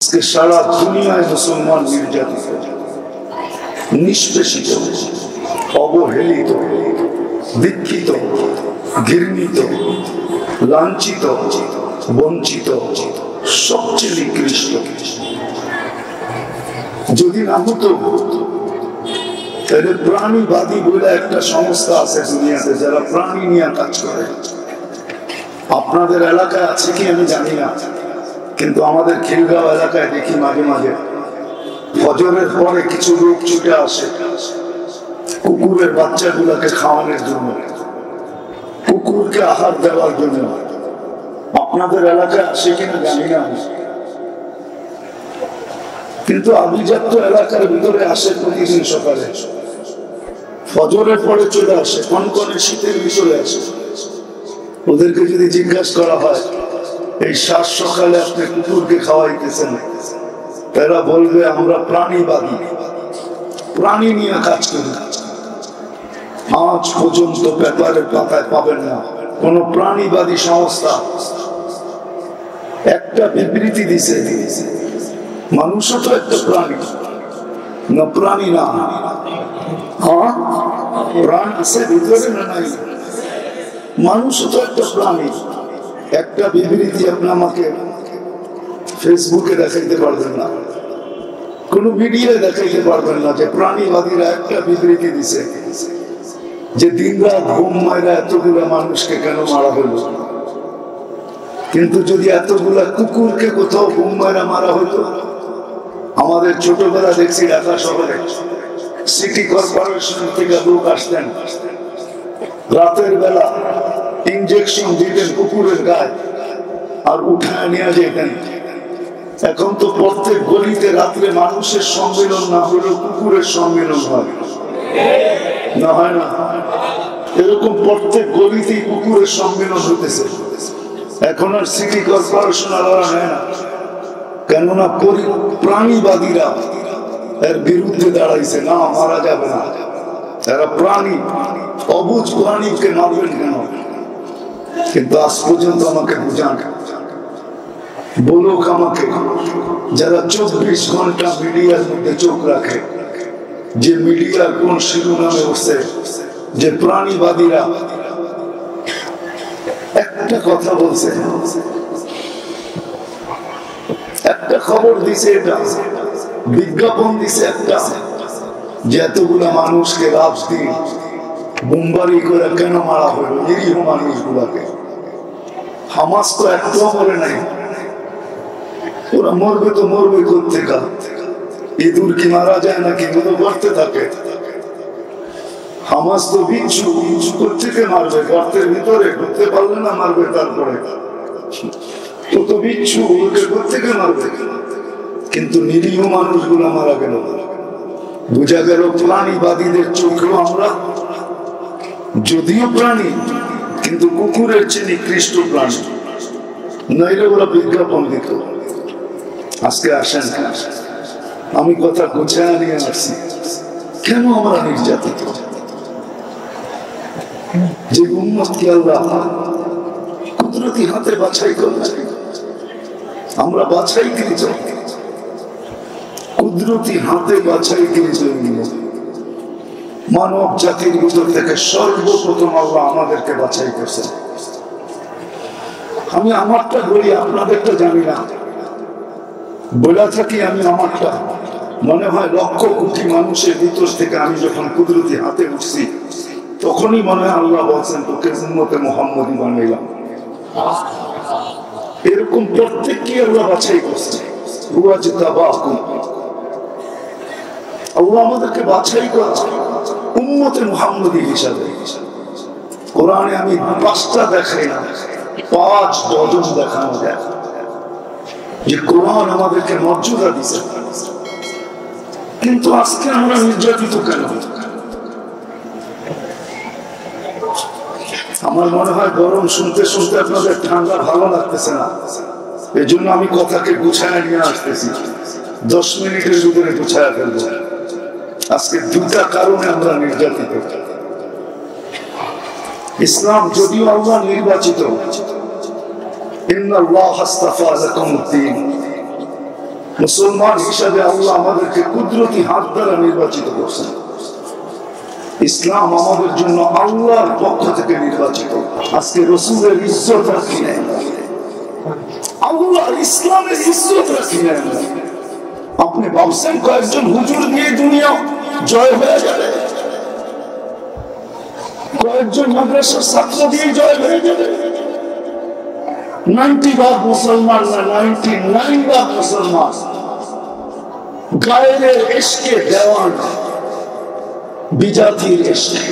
সারা দুনিয়ায় মুসলমান নির্যাতিত, নিষ্পেষিত, অবহেলিত, দীক্ষিত, ঘৃণিত, লাঞ্ছিত, বঞ্চিত, সবচেয়ে নিকৃষ্ট। যদি না হতো তাহলে প্রাণীবাদী বলে একটা সংস্থা আছে দুনিয়াতে যারা প্রাণী নিয়ে কাজ করে। আপনাদের এলাকায় আছে কি আমি জানি না, কিন্তু আমাদের খিলগাঁও এলাকায় দেখি মাঝে মাঝে ফজরের পরে কিছু লোক ছুটে আসে কুকুরের বাচ্চাগুলোকে খাওয়ানোর জন্য, কুকুরকে আহার দেওয়ার জন্য। আপনাদের এলাকায় আসে কিনা জানি না, কিন্তু আভিজাত্য এলাকার ভিতরে আসে প্রতিদিন সকালে, ফজরের পরে চলে আসে, কনকনে শীতের ভিতরে আসে। ওদেরকে যদি জিজ্ঞাসা করা হয় এই সাত সকালে আপনি কুকুরকে খাওয়াইতেছেন, তারা বলবে আমরা প্রাণীবাদী, প্রাণী নিয়ে কাজ করি। আজ পর্যন্ত পেপারের পাতায় পাবেন না কোন প্রাণীবাদী সংস্থা একটা বিবৃতি দিছে মানুষও তো একটা প্রাণী না, প্রাণী না? হ্যাঁ, প্রাণ আছে ভিতরে না নাই? মানুষও তো একটা প্রাণী। একটা বিবৃতি আপনি আমাকে ফেসবুকে দেখাইতে পারবেন না, কোন মিডিয়ায় দেখাইতে পারবেন না যে প্রাণীবাদীরা একটা বিবৃতি দিছে যে দিন রাত ঘুম মায়েরা এতগুলো মানুষকে কেন মারা হলো। কিন্তু যদি এতগুলা কুকুরকে কোথাও ঘুম মায়েরা মারা হতো, আমাদের ছোটবেলা দেখছি ঢাকা শহরে সিটি কর্পোরেশন থেকে লোক আসতেন, রাতের বেলা ইনজেকশন দিতেন কুকুরের গায়ে আর উঠায় নিয়ে যেতেন। এখন তো প্রত্যেক গলিতে রাত্রে মানুষের সম্মেলন না হলেও কুকুরের সম্মেলন হয়, না হয় না? এরকম প্রত্যেক গলিতেই কুকুরের সম্মেলন হতেছে। এখন আর সিটি কর্পোরেশন আলাদা নেয় না, কেননা প্রাণীবাদীরা এর বিরুদ্ধে দাঁড়াইছে, না মারা যাবে না, এরা প্রাণী, অবুঝ প্রাণীকে মারবেন কেন? কিন্তু আজ পর্যন্ত আমাকে বুঝান, বলুক আমাকে যারা 24 ঘন্টা মিডিয়ার মধ্যে চোখ রাখে, যে মিডিয়ার কোন শিরোনামে উঠছে যে প্রাণীবাদীরা একটা কথা বলছে, একটা খবর দিছে, এটা বিজ্ঞাপন দিছে একটা, যে এতগুলা মানুষকে রাত দিন বোমবারি করে কেন মারা হলো নিরীহ মানুষগুলাকে। হামাস তো একটাও মরে নাই, ওরা মরবে তো মরবে কোত্থেকা? ইঁদুর কি মারা যায় নাকি? মতো করতে থাকে। হামাস তো বিচ্ছু, কোত্থেকে মারবে? গর্তের ভিতরে ঢুকতে পারলে না মারবে, তারপরে তো বিচ্ছু ওকে কোত্থেকে মারবে? কিন্তু নিরীহ মানুষগুলা মারা গেল। বোঝা গেল প্রাণীবাদীদের চোখেও আমরা যদিও প্রাণী, কিন্তু কুকুরের চেয়ে নিকৃষ্ট প্রাণী, নইলে ওরা বিজ্ঞাপন দিত। আজকে আসেন, আমি কথা গুছায় নিয়ে আসছি, কেন আমরা নির্যাতিত? যে উম্মতকে আল্লাহ কুদরতি হাতে বাছাই করছে, আমরা বাছাই করেছ, কুদরতি হাতে বাছাই করেছে। মানব জাতির ভিতর থেকে সর্বপ্রথম আল্লাহ আমাদেরকে বাছাই করছে। আমি আমারটা বলি, আপনাদেরটা জানি না, বলে থাকি আমি আমারটা। মনে হয় লক্ষ কোটি মানুষের ভিতর থেকে আমি যখন কুদরতি হাতে উঠছি, তখনই মনে হয় আল্লাহ বলছেন তোকে উম্মতে মুহাম্মদী বানাইলাম। এরকম প্রত্যেককে আল্লাহ বাছাই করছে। আল্লাহ আমাদেরকে বাছাই করছে উম্মতে মুহাম্মদী হিসাবে। কোরআনে আমি 5টা দেখাই না, 5 ডজন দেখানো যায় যে কোরআন আমাদেরকে মর্যাদা দিছে। কিন্তু আজকে আমরা নির্যাতিত কেন? আমার মনে হয় গরম শুনতে শুনতে আপনাদের ঠান্ডা ভালো লাগতেছে না, এই জন্য আমি কথাকে গুছায় নিয়ে আসতেছি। 10 মিনিটের ভিতরে গুছায় ফেলবো। আজকে 2টা কারণে আমরা নির্যাতিত। ইসলাম যদিও আল্লাহ নির্বাচিত, ইন্নাল্লাহ আস্তাফা লাকুমুদ-দীন, মুসলমান হিসাবে আল্লাহ আমাদেরকে কুদরতি হাত দ্বারা নির্বাচিত করছেন। ইসলাম আমাদের জন্য আল্লাহর পক্ষ থেকে নির্বাচিত। আজকে রসুলের ইজ্জত রাখি নাই, আল্লাহর ইসলামের ইজ্জত রাখি নাই। আপনি ভাবছেন কয়েকজন হুজুর দিয়ে দুনিয়া জয় হয়ে যাবে, কয়েকজন মাদ্রাসার ছাত্র দিয়ে জয় হয়ে যাবে? 90% মুসলমান না 99% মুসলমান গায়ের ইশকে দেওয়ানা, বিজাতির ইশকে।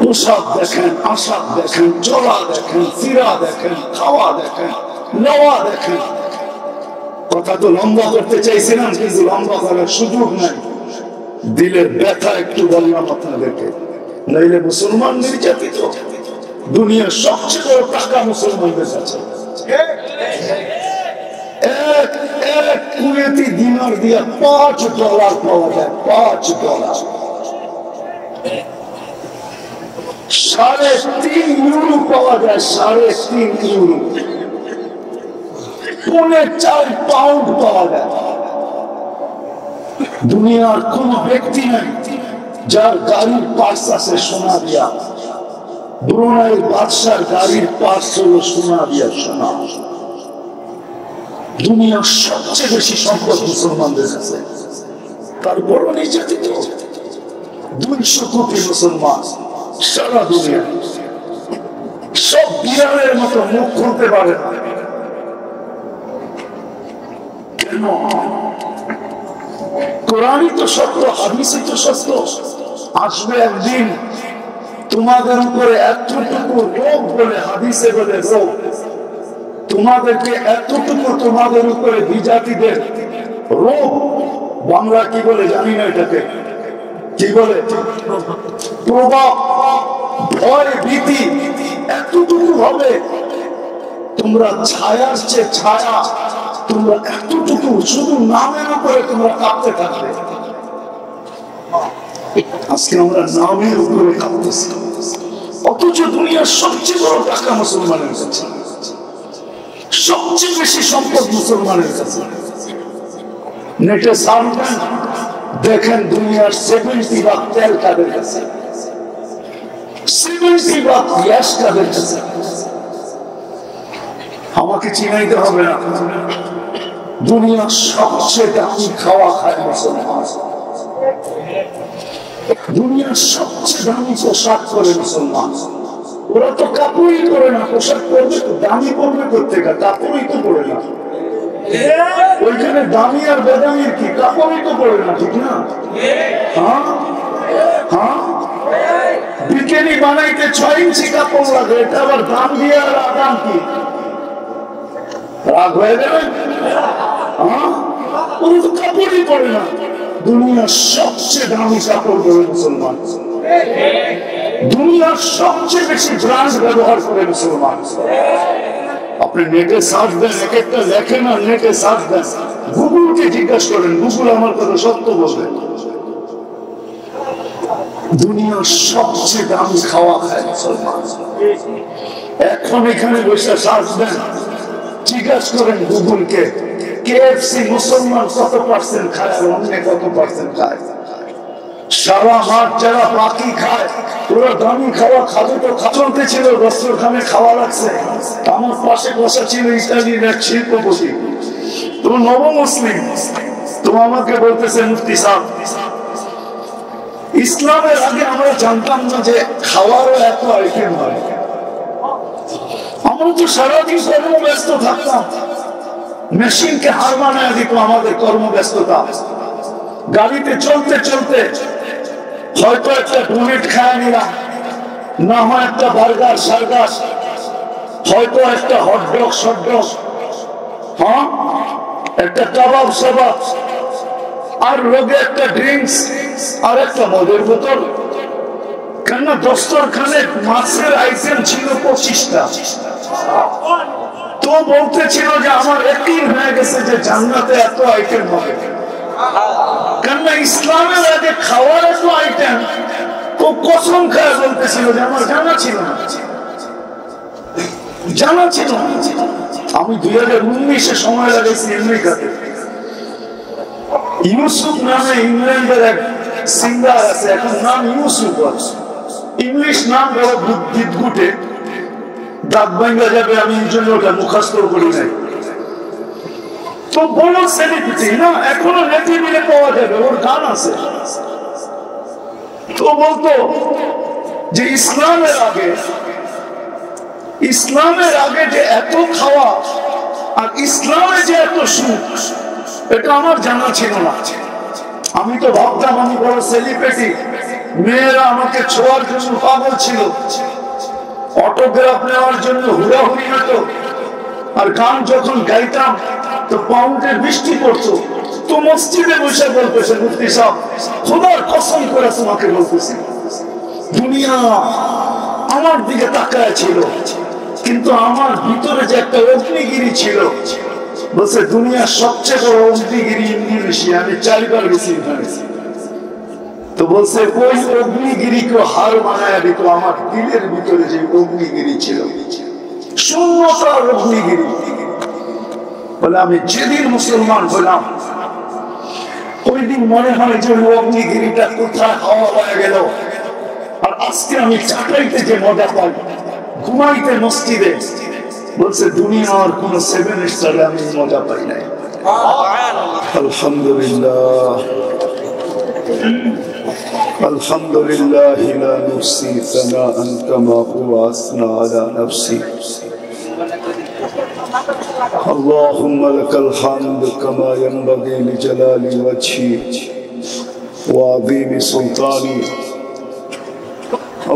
পোশাক দেখেন, আশাক দেখেন, চলা দেখেন, ফিরা দেখেন, খাওয়া দেখেন, নেওয়া দেখেন। কথা তো লম্বা করতে চাইছিলাম, কিন্তু লম্বা করার সুযোগ নাই। দিলের ব্যথা একটু বললাম আপনাদেরকে, নইলে মুসলমান নির্যাতিত। দুনিয়ার সবচেয়ে বড় টাকা মুসলমানদের কাছে। এক কুয়েতি দিনার দিয়া $5 পাওয়া যায়, $5। 3.5 ইউরো পাওয়া যায়, 3.5 ইউরো। 4.5 পাউন্ড পাওয়া যায়। দুনিয়ার কোন ব্যক্তি নাই যার গাড়ির পার্স আছে সোনা দিয়া। ব্রুনাইয়ের বাদশার গাড়ির পার্স হলো সোনা দিয়া, সোনা। দুনিয়ার সবচেয়ে বেশি সম্পদ মুসলমানদের কাছে, তারপরও নির্যাতিত। 200 কোটি মুসলমান সারা দুনিয়া, সব বিড়ালের মতো মুখ খুলতে পারে না। কেন? কোরআনই তো সত্য, হাদিসই তো সত্য। আসবে একদিন তোমাদের উপরে এতটুকু রোগ বলে, হাদিসে বলে রোগ, তোমাদেরকে এতটুকু তোমাদের উপরে বিজাতিদের রোগ, বাংলা কি বলে জানি না, এটাকে কি বলে, প্রভাব, ভয়, ভীতি এতটুকু হবে। তোমরা ছায়ার চেয়ে ছায়া, তোমরা এতটুকু শুধু নামের উপরে তোমরা কাঁপতে থাকবে। আজকে আমরা নামের উপরে কাঁপতেছি, অথচ দুনিয়ার সবচেয়ে বড় টাকা মুসলমানের কাছে, সবচেয়ে বেশি সম্পদ মুসলমানের কাছে। নেটে সার্ভেন দেখেন দুনিয়ার 70% তেল কাদের কাছে, 70% গ্যাস কাদের কাছে। আমাকে চিনাইতে হবে না, দুনিয়ার সবচেয়ে দামি খাওয়া খায় মুসলমান, দুনিয়ার সবচেয়ে দামি পোশাক করে মুসলমান। ওরা তো কাপড়ই পরে না, পোশাক পরবে তো দামি পরবে কোথেকে, কাপড়ই তো পরে না। ওইখানে দামি আর বেদামির কি, কাপড়ই তো পরে না, ঠিক না? হ্যাঁ হ্যাঁ, বিকেনি বানাইতে 6 ইঞ্চি কাপড় লাগে, এটা আবার দাম দিয়ে আর আদাম কি রাগ হয়ে যাবে? হ্যাঁ, ওরা তো কাপড়ই পরে না। দুনিয়ার সবচেয়ে দামি কাপড় পরে মুসলমান, দুনিয়ার সবচেয়ে বেশি ব্র্যান্ড ব্যবহার করে মুসলমান। আপনি নেটে সার্চ দেন, এক একটা লেখেন আর নেটে সার্চ দেন, গুগলকে জিজ্ঞাসা করেন, গুগল আমার কথা সত্য বলবে। দুনিয়ার সবচেয়ে দামি খাওয়া খায় মুসলমান। এখন এখানে বসে সার্চ দেন, জিজ্ঞাসা করেন গুগলকে, KFC মুসলমান কত % খায় আর অন্য কত % খায়? সারা মাঠ যারা বাকি খায়, ওরা দামি খাওয়া খাবে তো চলতে ছিল, দস্তরখানে খাওয়া লাগছে। আমার পাশে বসা ছিল ইতালির এক শিল্পপতি, তো নবমুসলিম, তো আমাকে বলতেছে, মুফতি সাহেব, ইসলামের আগে আমরা জানতাম না যে খাওয়ারও এত আইটেম হয়। আমরা তো সারাদিন কর্মব্যস্ত থাকতাম, মেশিনকে হার মানায় দিত আমাদের কর্মব্যস্ততা। গাড়িতে চলতে চলতে হয়তো একটা ডোনেট খায় নিলাম, না হয় একটা বার্গার সার্গার, হয়তো একটা হটডগ শটডগ, হ্যাঁ একটা কাবাব সাবাব, আর লোকে একটা ড্রিঙ্কস আর একটা মদের বোতল। কেন দস্তরখানে মাছের আইটেম ছিল 25টা। তো বলতেছিল যে আমার একদিন হয়ে গেছে যে জান্নাতে এত আইটেম হবে। কেন ইসলামের আগে খাওয়ার এত আইটেম, তো কসম খায় বলতেছিল যে আমার জানা ছিল না, জানা ছিল না। আমি 2019-এ সময় লাগাইছি আমেরিকাতে। ইউসুফ নামে ইংল্যান্ডের এক সিঙ্গার আছে, এখন নাম ইউসুফ আছে, ইংলিশ নাম বড় বিদ্যুটে দাঁত ভাঙা যাবে, আমি এই জন্য ওটা মুখস্থ করি নাই। তো বড় সেলিব্রিটি না, এখনো নেটে মিলে পাওয়া যাবে, ওর গান আছে। তো বলতো যে ইসলামের আগে যে এত খাওয়া আর ইসলামে যে এত সুখ, এটা আমার জানা ছিল না। আমি তো ভাবতাম আমি বড় সেলিব্রিটি, মেয়েরা আমাকে ছোঁয়ার জন্য পাগল ছিল, অটোগ্রাফ নেওয়ার জন্য হুড়াহুড়ি হতো, আর গান যখন গাইতাম তো পাউন্ডের বৃষ্টি পড়তো। তো মসজিদে বসে বলতেছে মুফতি সাহেব, খোদার কসম করে তোমাকে বলতেছি, দুনিয়া আমার দিকে তাকায় ছিল, কিন্তু আমার ভিতরে যে একটা অগ্নিগিরি ছিল, বলছে দুনিয়ার সবচেয়ে বড় অগ্নিগিরি ইন্দোনেশিয়া, আমি 4 বার গেছি এখানে। তো বলছে ওই অগ্নিগিরিকে হার মানায় দিত আমার দিলের ভিতরে যে অগ্নিগিরি ছিল, শূন্যতার অগ্নিগিরি। বলে আমি যেদিন মুসলমান হলাম ওই দিন মনে হয় যে ওই অগ্নিগিরিটা কোথায় হাওয়া হয়ে গেল। আর আজকে আমি চাকরাইতে যে মজা পাই, ঘুমাইতে মসজিদে, বলছে দুনিয়ার কোন 7 স্টারে আমি মজা পাই নাই। আলহামদুলিল্লাহ আলহামদুলিল্লাহ লা নুহসি সানাআন কামা হুয়া আসনা আলা নাফসি اللهم لك الحمد كما ينبغي لجلال وجهك وعظيم سلطانك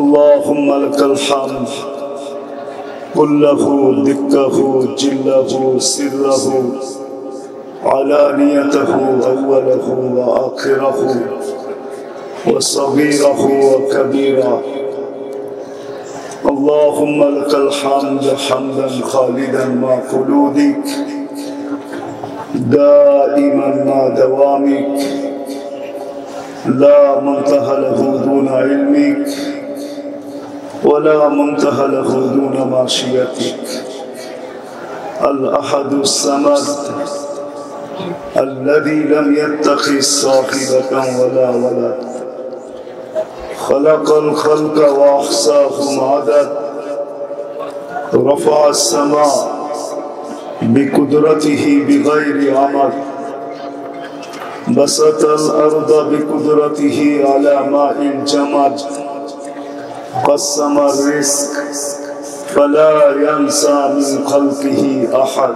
اللهم لك الحمد كله دكه جله سره علانيته أوله وآخره وصغيره وكبيره اللهم لك الحمد حمدا خالدا مع خلودك دائما مع دوامك لا منتهى له دون علمك ولا منتهى له دون معصيتك الأحد الصمد الذي لم يتخذ صاحبة ولا ولد خلق الخلق وأحصاهم عدد رفع السماء بقدرته بغير عمد بسط الأرض بقدرته على ماء جمد قسم الرزق فلا ينسى من خلقه أحد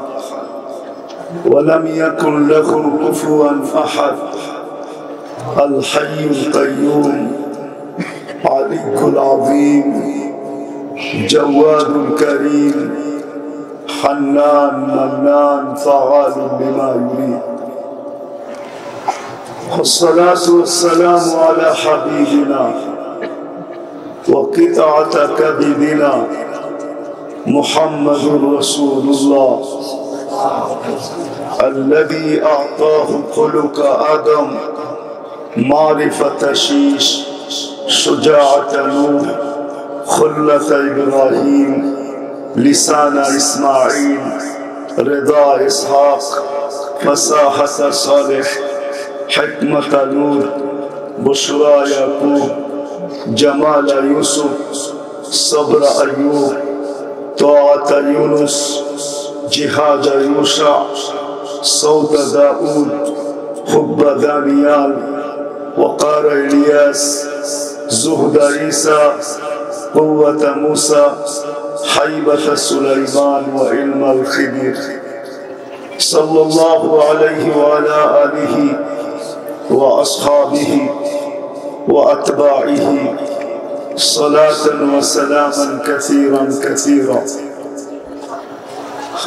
ولم يكن له كفوا أحد الحي القيوم علي العظيم جواد الكريم حنان منان فعال لما يريد والصلاة والسلام على حبيبنا وقطعة كبدنا محمد رسول الله الذي أعطاه خلق آدم معرفة شيش شجاعة نوح خلة إبراهيم لسان إسماعيل رضا إسحاق فصاحة صالح حكمة لوط بشرى يعقوب جمال يوسف صبر أيوب طاعة يونس جهاد يوشع صوت داود حب دانيال وقار إلياس زهد عيسى قوة موسى حيبة سليمان وعلم الخضر صلى الله عليه وعلى آله وأصحابه وأتباعه صلاة وسلاما كثيرا كثيرا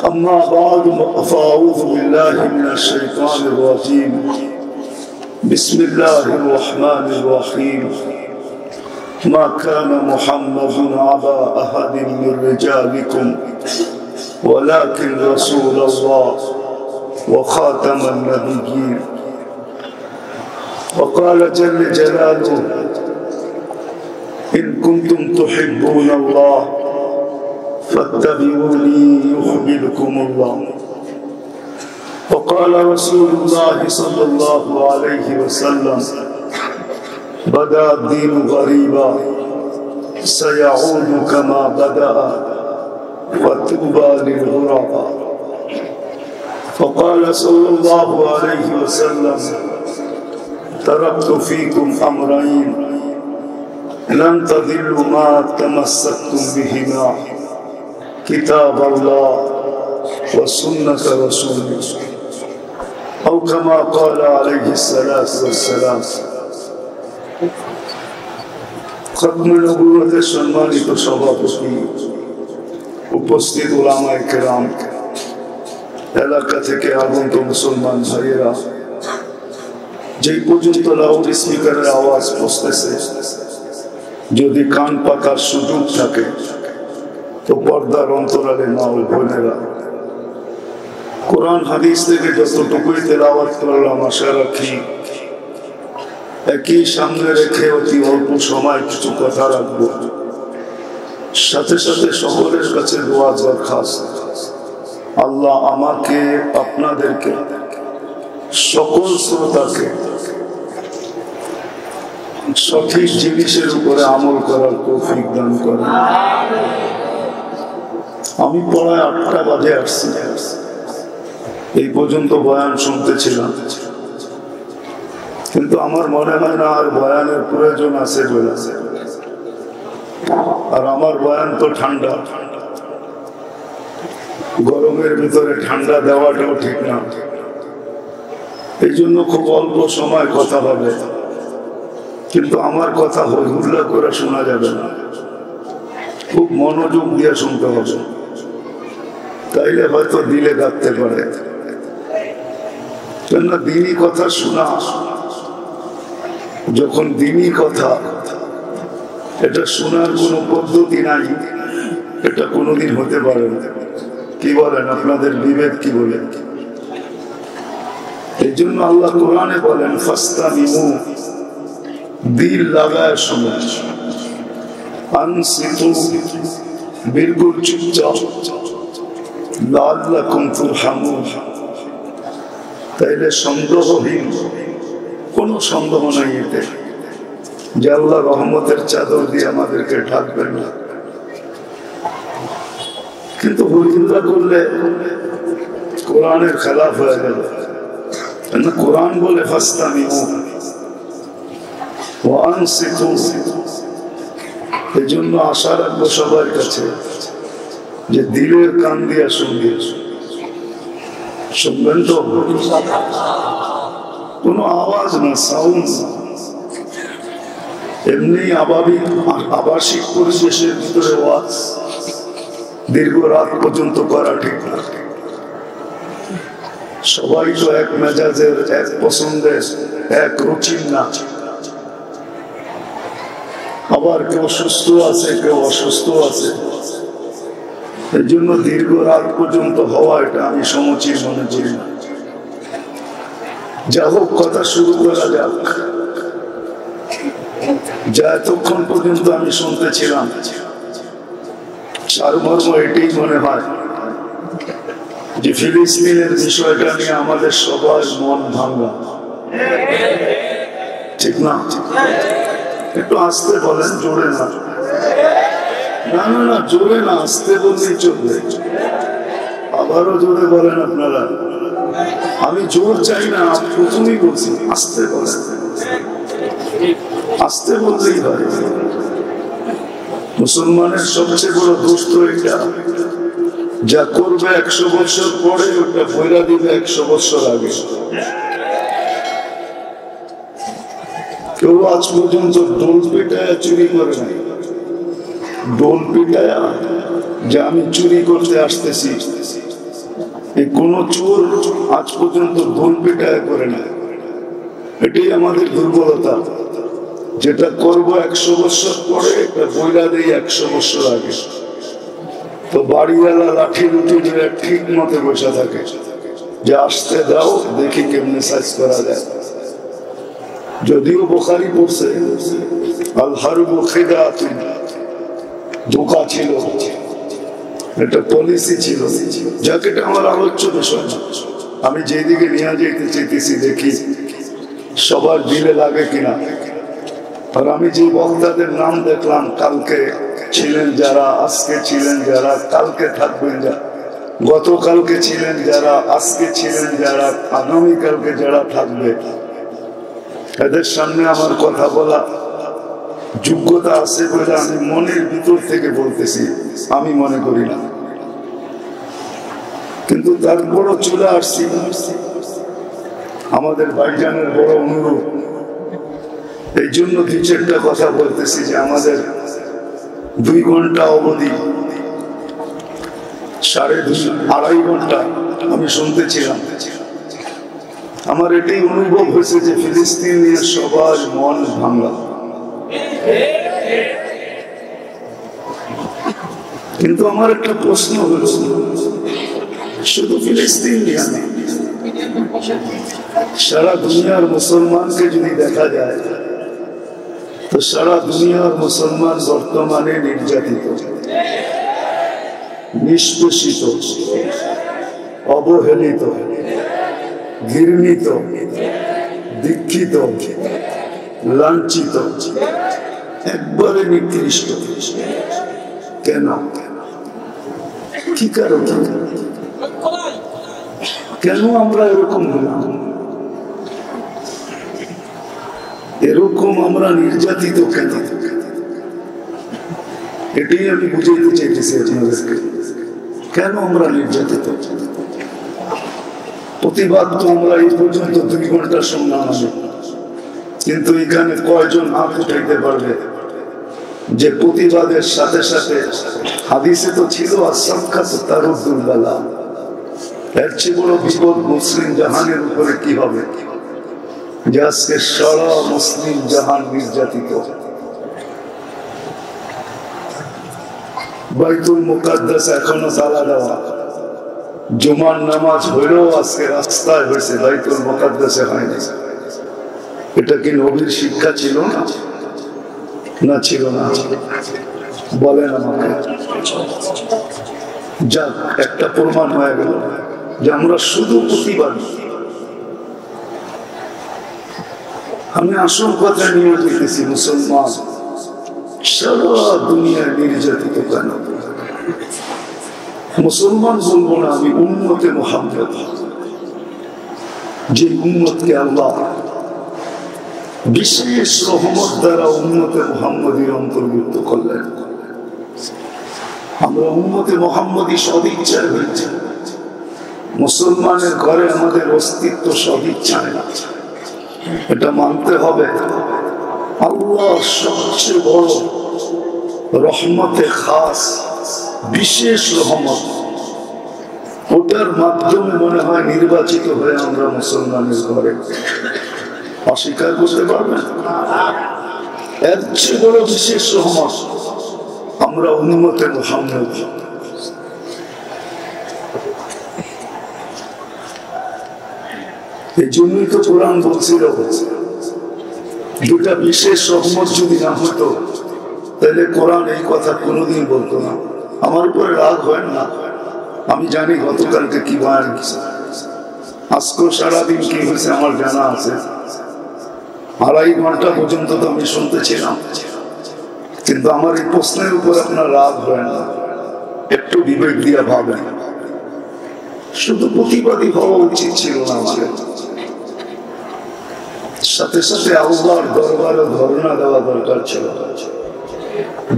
أما بعد فأعوذ بالله من الشيطان الرجيم بسم الله الرحمن الرحيم ما كان محمد أبا أحد من رجالكم ولكن رسول الله وخاتم النبيين وقال جل جلاله إن كنتم تحبون الله فاتبعوني يحببكم الله. وقال رسول الله صلى الله عليه وسلم بدأ الدين غريبا سيعود كما بدأ وطوبى للغرباء. فقال صلى الله عليه وسلم تركت فيكم أمرين لن تضلوا ما تمسكتم بهما كتاب الله وسنة رسوله أو كما قال عليه الصلاة والسلام. খতম নবুয়তের সম্মানিত সভাপতি, উপস্থিত উলামায়ে কেরাম, এলাকা থেকে আগত মুসলমান ভাইয়েরা, যেই পর্যন্ত লাউড স্পিকারের আওয়াজ পৌঁছতেছে, যদি কান পাতার সুযোগ থাকে তো পর্দার অন্তরালে মা ও বোনেরা, কোরআন হাদিস থেকে যতটুকুই তেলাওয়াত করলাম আশা রাখি একই সামনে রেখে অতি অল্প সময় কিছু কথা রাখবো। সাথে সাথে সকলের কাছে দোয়া দরখাস্ত, আল্লাহ আমাকে আপনাদেরকে সকল শ্রোতাকে সঠিক জিনিসের উপরে আমল করার তৌফিক দান করেন। আমি পড়ায় 8টা বাজে আসছি, এই পর্যন্ত বয়ান শুনতেছিলাম, কিন্তু আমার মনে হয় না আর বয়ানের প্রয়োজন আছে বলে। আর আমার বয়ান তো ঠান্ডা, গরমের ভিতরে ঠান্ডা দেওয়াটাও ঠিক না, এই জন্য খুব অল্প সময় কথা হবে, কিন্তু আমার কথা হইহুল্লা করে শোনা যাবে না, খুব মনোযোগ দিয়ে শুনতে হবে, তাইলে হয়তো দিলে কাঁদতে পারে। কেননা দিনই কথা শোনা, যখন দিনই কথা, এটা শোনার কোনো পদ্ধতি নাই, এটা কোনোদিন হতে পারে না। কি বলেন, আপনাদের বিবেক কি বলে? এই জন্য আল্লাহ কোরআনে বলেন ফাস্তামিউ, দিল লাগায় শুনে, আনসিতু, বিলকুল চুপচাপ, লাআল্লাকুম তুরহামুন, তাইলে সন্দেহহীন, কোনো সন্দেহ নাই এতে যে আল্লাহ রহমতের চাদর দিয়ে আমাদেরকে ঢাকবেন না। কিন্তু হুজুরা করলে কোরআনের খেলাফ হয়ে গেল। কোরআন বলে ফাস্তামিউ ওয়া আনসিতু। এই জন্য আশা রাখবো সবার কাছে যে দিলের কান দিয়া শুনবে, শুনবেন তো, কোন আওয়াজ না, সাউন্ড, এমনি আবাসিক পরিবেশের ভিতরে ওয়াজ দীর্ঘ রাত পর্যন্ত করা ঠিক না। সবাই তো এক মেজাজের, এক পছন্দের, এক রুচির না, আবার কেউ সুস্থ আছে, কেউ অসুস্থ আছে। এই জন্য দীর্ঘ রাত পর্যন্ত হওয়া এটা আমি সমুচিত মনে করি না। যা হোক, কথা শুরু করা যাক। যা এতক্ষণ পর্যন্ত আমি শুনতেছিলাম, সারমর্ম এটাই মনে হয় যে ফিলিস্তিনের বিষয়টা নিয়ে আমাদের সবার মন ভাঙা, ঠিক না? একটু আস্তে বলেন, জোরে না। না না না, জোরে না, আস্তে বললেই চলবে। আবারও জোরে বলেন আপনারা। আমি জোর চাই না, প্রথমেই বলছি আস্তে বলেন, আস্তে বললেই হয়। মুসলমানের সবচেয়ে বড় দোষ তো এটা, যা করবে 100 বছর পরে ওটা বইলা দিবে 100 বছর আগে। কেউ আজ পর্যন্ত ডোল পিটায়া চুরি করে নাই। ডোল পিটায়া যে আমি চুরি করতে আসতেছি, এই কোন চোর আজ পর্যন্ত ডোল পিটায়া করে না। এটাই আমাদের দুর্বলতা, যেটা করব 100 বছর পরে এটা বইলা দেই 100 বছর আগে। তো বাড়িওয়ালা লাঠি রুটি দিয়ে ঠিক মতো বসে থাকে যে আসতে দাও, দেখি কেমনে সাইজ করা যায়। যদিও বুখারী পড়ছে আল হারবু খিদাতুন, ধোঁকা ছিল, একটা পলিসি ছিল, যাকে এটা আমার আলোচ্য বিষয়। আমি যেদিকে নিয়ে যেতে চাইতেছি দেখি সবার দিলে লাগে কিনা। আর আমি যে বক্তাদের নাম দেখলাম, কালকে ছিলেন যারা, আজকে ছিলেন যারা, কালকে থাকবেন যারা, গতকালকে ছিলেন যারা, আজকে ছিলেন যারা, আগামীকালকে যারা থাকবে, এদের সামনে আমার কথা বলা যোগ্যতা আছে বলে আমি মনের ভিতর থেকে বলতেছি, আমি মনে করি না। কিন্তু তারপরও চলে আসছি। আমাদের ভাইজানের বড় অনুরোধ, এই জন্য 2-4টা কথা বলতেছি যে আমাদের 2 ঘন্টা অবধি, 2.5-2.5 ঘন্টা আমি শুনতেছিলাম। আমার এটাই অনুভব হয়েছে যে ফিলিস্তিন নিয়ে সবার মন ভাঙা। কিন্তু আমার একটা প্রশ্ন হল, শুধু ফিলিস্তিন নিয়ে না, সারা দুনিয়ার মুসলমানকে যদি দেখা যায় তো সারা দুনিয়ার মুসলমান বর্তমানে নির্যাতিত, নিষ্পেষিত, অবহেলিত, ঘৃণিত, দীক্ষিত, লাঞ্ছিত, একবারে নিকৃষ্ট। কেন? কি কারণ? কেন আমরা এরকম হলাম? এরকম আমরা নির্যাতিত কেন? এটাই আমি বুঝাইতে চাইতেছি আপনাদেরকে। কেন আমরা নির্যাতিত? প্রতিবাদ তো আমরা এই পর্যন্ত 2 ঘন্টা শুনলাম, কিন্তু এখানে কয়জন হাত উঠাইতে পারবে যে প্রতিবাদের সাথে সাথে হাদিসে তো ছিল তারুদ্দুল বালা, এর চেয়ে বড় বিপদ মুসলিম জাহানের উপরে কি হবে যে আজকে সারা মুসলিম জাহান নির্যাতিত। বাইতুল মুকাদ্দাস এখনো তালা দেওয়া, জুমার নামাজ হইলেও আজকে রাস্তায় হয়েছে, বাইতুল মুকাদ্দাসে হয়নি। এটা কি নবীর শিক্ষা ছিল না? না ছিল না? বলেন আমাকে। যাক, একটা প্রমাণ হয়ে গেল যে আমরা শুধু প্রতিবাদ। আমি আসল কথা নিয়ে যেতেছি, মুসলমান সারা দুনিয়ায় নির্যাতিত কেন? মুসলমান বলবো না, আমি উম্মতে মুহাম্মদ, যে উম্মতকে আল্লাহ বিশেষ রহমত দ্বারা উম্মতে মুহাম্মদীর অন্তর্ভুক্ত করলেন। আমরা উম্মতে মুহাম্মদী সদিচ্ছায় হয়েছি। মুসলমানের ঘরে আমাদের অস্তিত্ব সদিচ্ছায় না, এটা মানতে হবে। আল্লাহ সবচেয়ে বড় রহমতে খাস, বিশেষ রহমত, ওটার মাধ্যমে মনে হয় নির্বাচিত হয়ে আমরা মুসলমানের ঘরে। অস্বীকার করতে পারবেন? এর চেয়ে বড় বিশেষ রহমত আমরা উম্মতে মুহাম্মদ। এই জন্যই তো কোরআন বলছিল, 2টা বিশেষ রহমত যদি না হতো তাহলে কোরআন এই কথা কোনোদিন বলতো না। আমার উপরে রাগ হয় না, আমি জানি গতকালকে কি বয়ান, আজকে সারাদিন কি হয়েছে আমার জানা আছে। 2.5 ঘন্টা পর্যন্ত তো আমি শুনতেছিলাম, কিন্তু আমার এই প্রশ্নের উপর আপনার রাগ হয় না। একটু বিবেক দিয়ে ভাবেন, শুধু প্রতিবাদী হওয়া উচিত ছিল না আমাদের, সাথে সাথে আল্লাহর দরবারে ধর্ণা দেওয়া দরকার ছিল।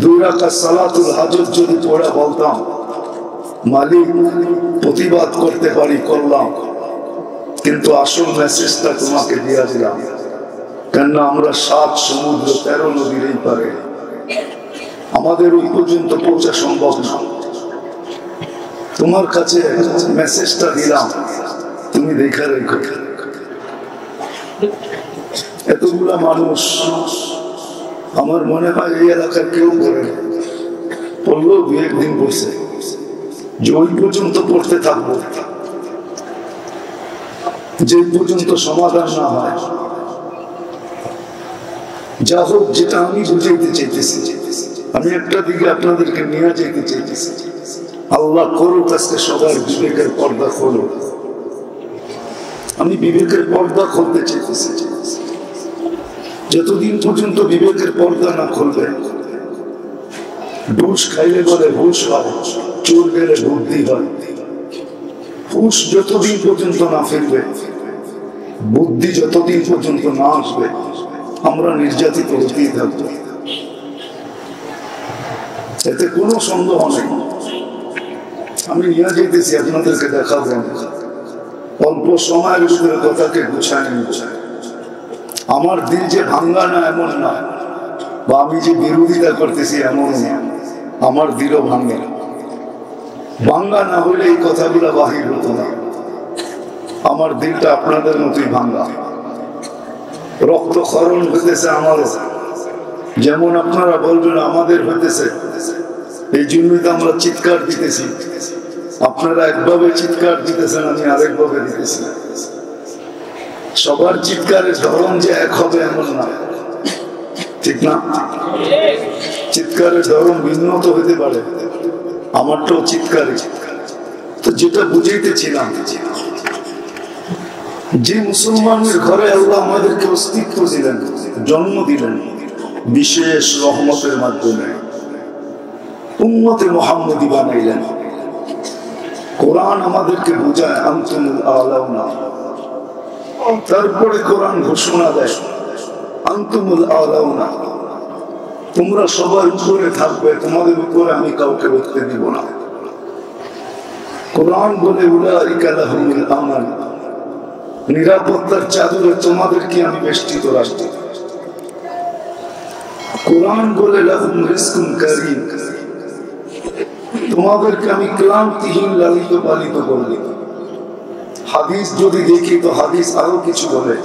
2 রাকাত সালাতুল হাজত যদি পড়া বলতাম, মালিক প্রতিবাদ করতে পারি, করলাম, কিন্তু আসল মেসেজটা তোমাকে দিয়ে দিলাম। কেননা আমরা 7 সমুদ্র 13 নদীর এই পারে, আমাদের ওই পর্যন্ত পৌঁছা সম্ভব না। তোমার কাছে মেসেজটা দিলাম, তুমি দেখা রেখো। এতগুলা মানুষ, আমার মনে হয় এই এলাকার কেউ পড়ে না, পড়লেও 2-1 দিন পড়ছে, যে ওই পর্যন্ত পড়তে থাকবো, যে পর্যন্ত সমাধান না হয়। যা হোক, যেটা আমি বুঝাইতে চাইতেছি, আমি একটা দিকে আপনাদেরকে নিয়ে যেতে চাইতেছি। আল্লাহ করুক আজকে সবার বিবেকের পর্দা খোলো। আমি বিবেকের পর্দা খুলতে চেয়েছি। যতদিন পর্যন্ত বিবেকের পর্দা না খুলবে, ঘুষ খাইলে বলে হুশ হয়, চোর গেলে বুদ্ধি হয়। হুশ যতদিন পর্যন্ত না ফিরবে, বুদ্ধি যতদিন পর্যন্ত না আসবে, আমরা নির্যাতিত হতেই থাকবো। এতে কোনো সন্দেহ নেই। আমি নিয়ে যেতেছি, আপনাদেরকে দেখাবো। অল্প সময়ের ভিতরে কথাকে গুছায় নিব। আমার দিল যে ভাঙ্গা না এমন না, বা আমি যে বিরোধিতা করতেছি এমন না, আমার দিলও ভাঙ্গে না। ভাঙ্গা না হলে এই কথাগুলো বাহির হতো না। আমার দিলটা আপনাদের মতোই ভাঙ্গা, রক্তক্ষরণ হইতেছে আমারও। যেমন আপনারা বলবেন আমাদের হইতেছে, এই জন্যই তো আমরা চিৎকার দিতেছি। আপনারা একভাবে চিৎকার দিতেছেন, আমি আরেকভাবে দিতেছি। সবার চিৎকারের ধরন যে এক হবে এমন না, ঠিক না? চিৎকারের ধরন ভিন্ন তো হইতে পারে। আমারটাও চিৎকারে। তো যেটা বুঝাইতেছিলাম, যে মুসলমানের ঘরে আল্লাহ আমাদেরকে অস্তিত্ব দিলেন, জন্ম দিলেন বিশেষ রহমতের মাধ্যমে, উম্মতে মুহাম্মদী বানাইলেন। কোরআন আমাদেরকে বোঝায় আনতুমুল আলাউনা। তারপরে কোরআন ঘোষণা দেয় আনতুমুল আলাউনা, তোমরা সবার উপরে থাকবে, তোমাদের উপরে আমি কাউকে উঠতে দিব না। কোরআন বলে উলাইকা লাহুমুল আমান, নিরাপত্তার চাদরে তোমাদেরকে আমি বেষ্টিত রাখবো। কোরআন বলে লাহুম রিজকুন কারীম, তোমাদেরকে আমি ক্লান্তিহীন লালিত পালিত করব। হাদিস যদি দেখি তো হাদিস আরো কিছু বলে,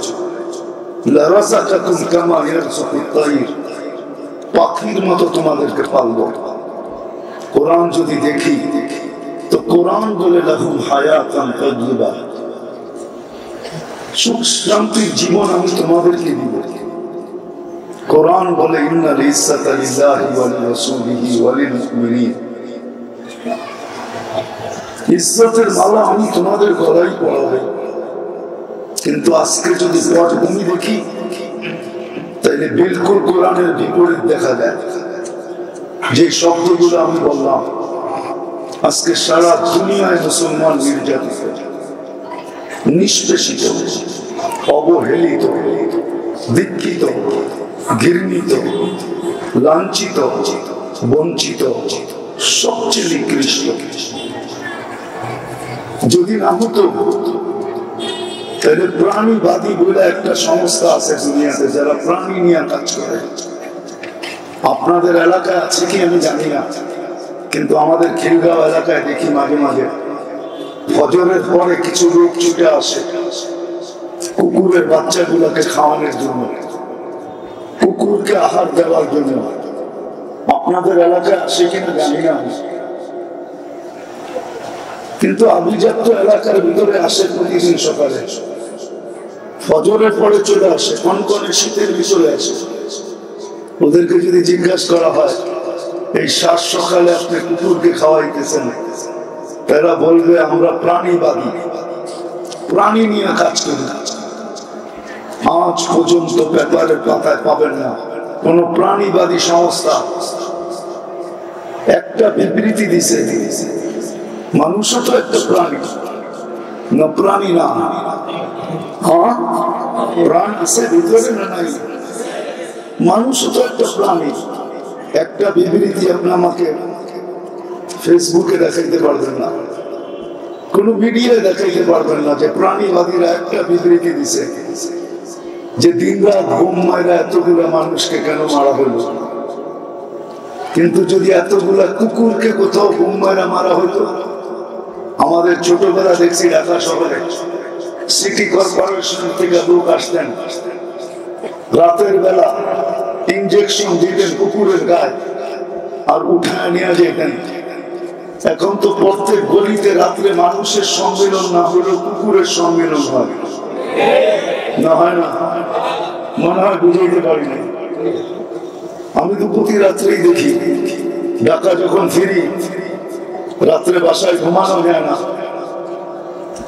লারাযাকাকুম কামা ইয়ারযুকুত তাইর, পাখির মতো তোমাদেরকে পালবো। কোরআন যদি দেখি তো কোরআন বলে লাহুম হায়াতান তাইয়্যিবা, সুখ শান্তির জীবন আমি তোমাদেরকে দিব। কোরআন বলে ইন্নাল ইজ্জাতা লিল্লাহি ওয়া লিরাসূলিহি ওয়া লিল মুমিনিন, ইজ্জতের মালা আমি তোমাদের গলায় পরাবো। কিন্তু আজকে যদি পটভূমি দেখি, তাইলে বিলকুল কোরআনের বিপরীত দেখা যায়। যে শব্দগুলো আমি বললাম, আজকে সারা দুনিয়ায় মুসলমান নির্যাতিত, নিষ্পেষিত, অবহেলিত, দীক্ষিত, ঘৃণিত, লাঞ্ছিত, বঞ্চিত, সবচেয়ে নিকৃষ্ট। যদি না হতো, তাহলে প্রাণীবাদী বলে একটা সংস্থা আছে দুনিয়াতে, যারা প্রাণী নিয়ে কাজ করে। আপনাদের এলাকায় আছে কি আমি জানি না, কিন্তু আমাদের খিলগাঁও এলাকায় দেখি মাঝে মাঝে ফজরের পরে কিছু লোক ছুটে আসে কুকুরের বাচ্চাগুলোকে খাওয়ানোর জন্য, কুকুরকে আহার দেওয়ার জন্য। আপনাদের এলাকায় আসে কিনা জানি না, কিন্তু আভিজাত্য এলাকার ভিতরে আসে প্রতিদিন সকালে। ফজরের পরে চলে আসে, কনকনে শীতের ভিতরে আসে। ওদেরকে যদি জিজ্ঞাসা করা হয় এই সাত সকালে আপনি কুকুরকে খাওয়াইতেছেন, তারা বলবে আমরা প্রাণীবাদী, প্রাণী নিয়ে কাজ করি। আজ পর্যন্ত পেপারের পাতায় পাবেন না কোন প্রাণীবাদী সংস্থা একটা বিবৃতি দিছে মানুষও তো একটা প্রাণী না, প্রাণী না? হ্যাঁ, প্রাণ আছে ভিতরে না নাই? মানুষও তো একটা প্রাণী। একটা বিবৃতি আপনি আমাকে ফেসবুকে দেখাইতে পারবেন না, কোন মিডিয়ায় দেখাইতে পারবেন না যে প্রাণীবাদীরা একটা বিবৃতি দিছে যে দিনরাত ঘুম মারা এতগুলো মানুষকে কেন মারা হলো। কিন্তু যদি এতগুলা কুকুরকে কোথাও ঘুম মারা মারা হতো, আমাদের ছোটবেলা দেখছি ঢাকা শহরে সিটি কর্পোরেশন থেকে লোক আসতেন, রাতের বেলা ইনজেকশন দিতেন কুকুরের গায়ে আর উঠায় নিয়ে যেতেন। এখন তো প্রত্যেক গলিতে রাত্রে মানুষের সম্মেলন না হলেও কুকুরের সম্মেলন হয়, না হয় না? মনে হয় বুঝাইতে পারি না। আমি তো প্রতি রাত্রেই দেখি, ঢাকা যখন ফিরি রাত্রে বাসায় ঘুমানো যায় না,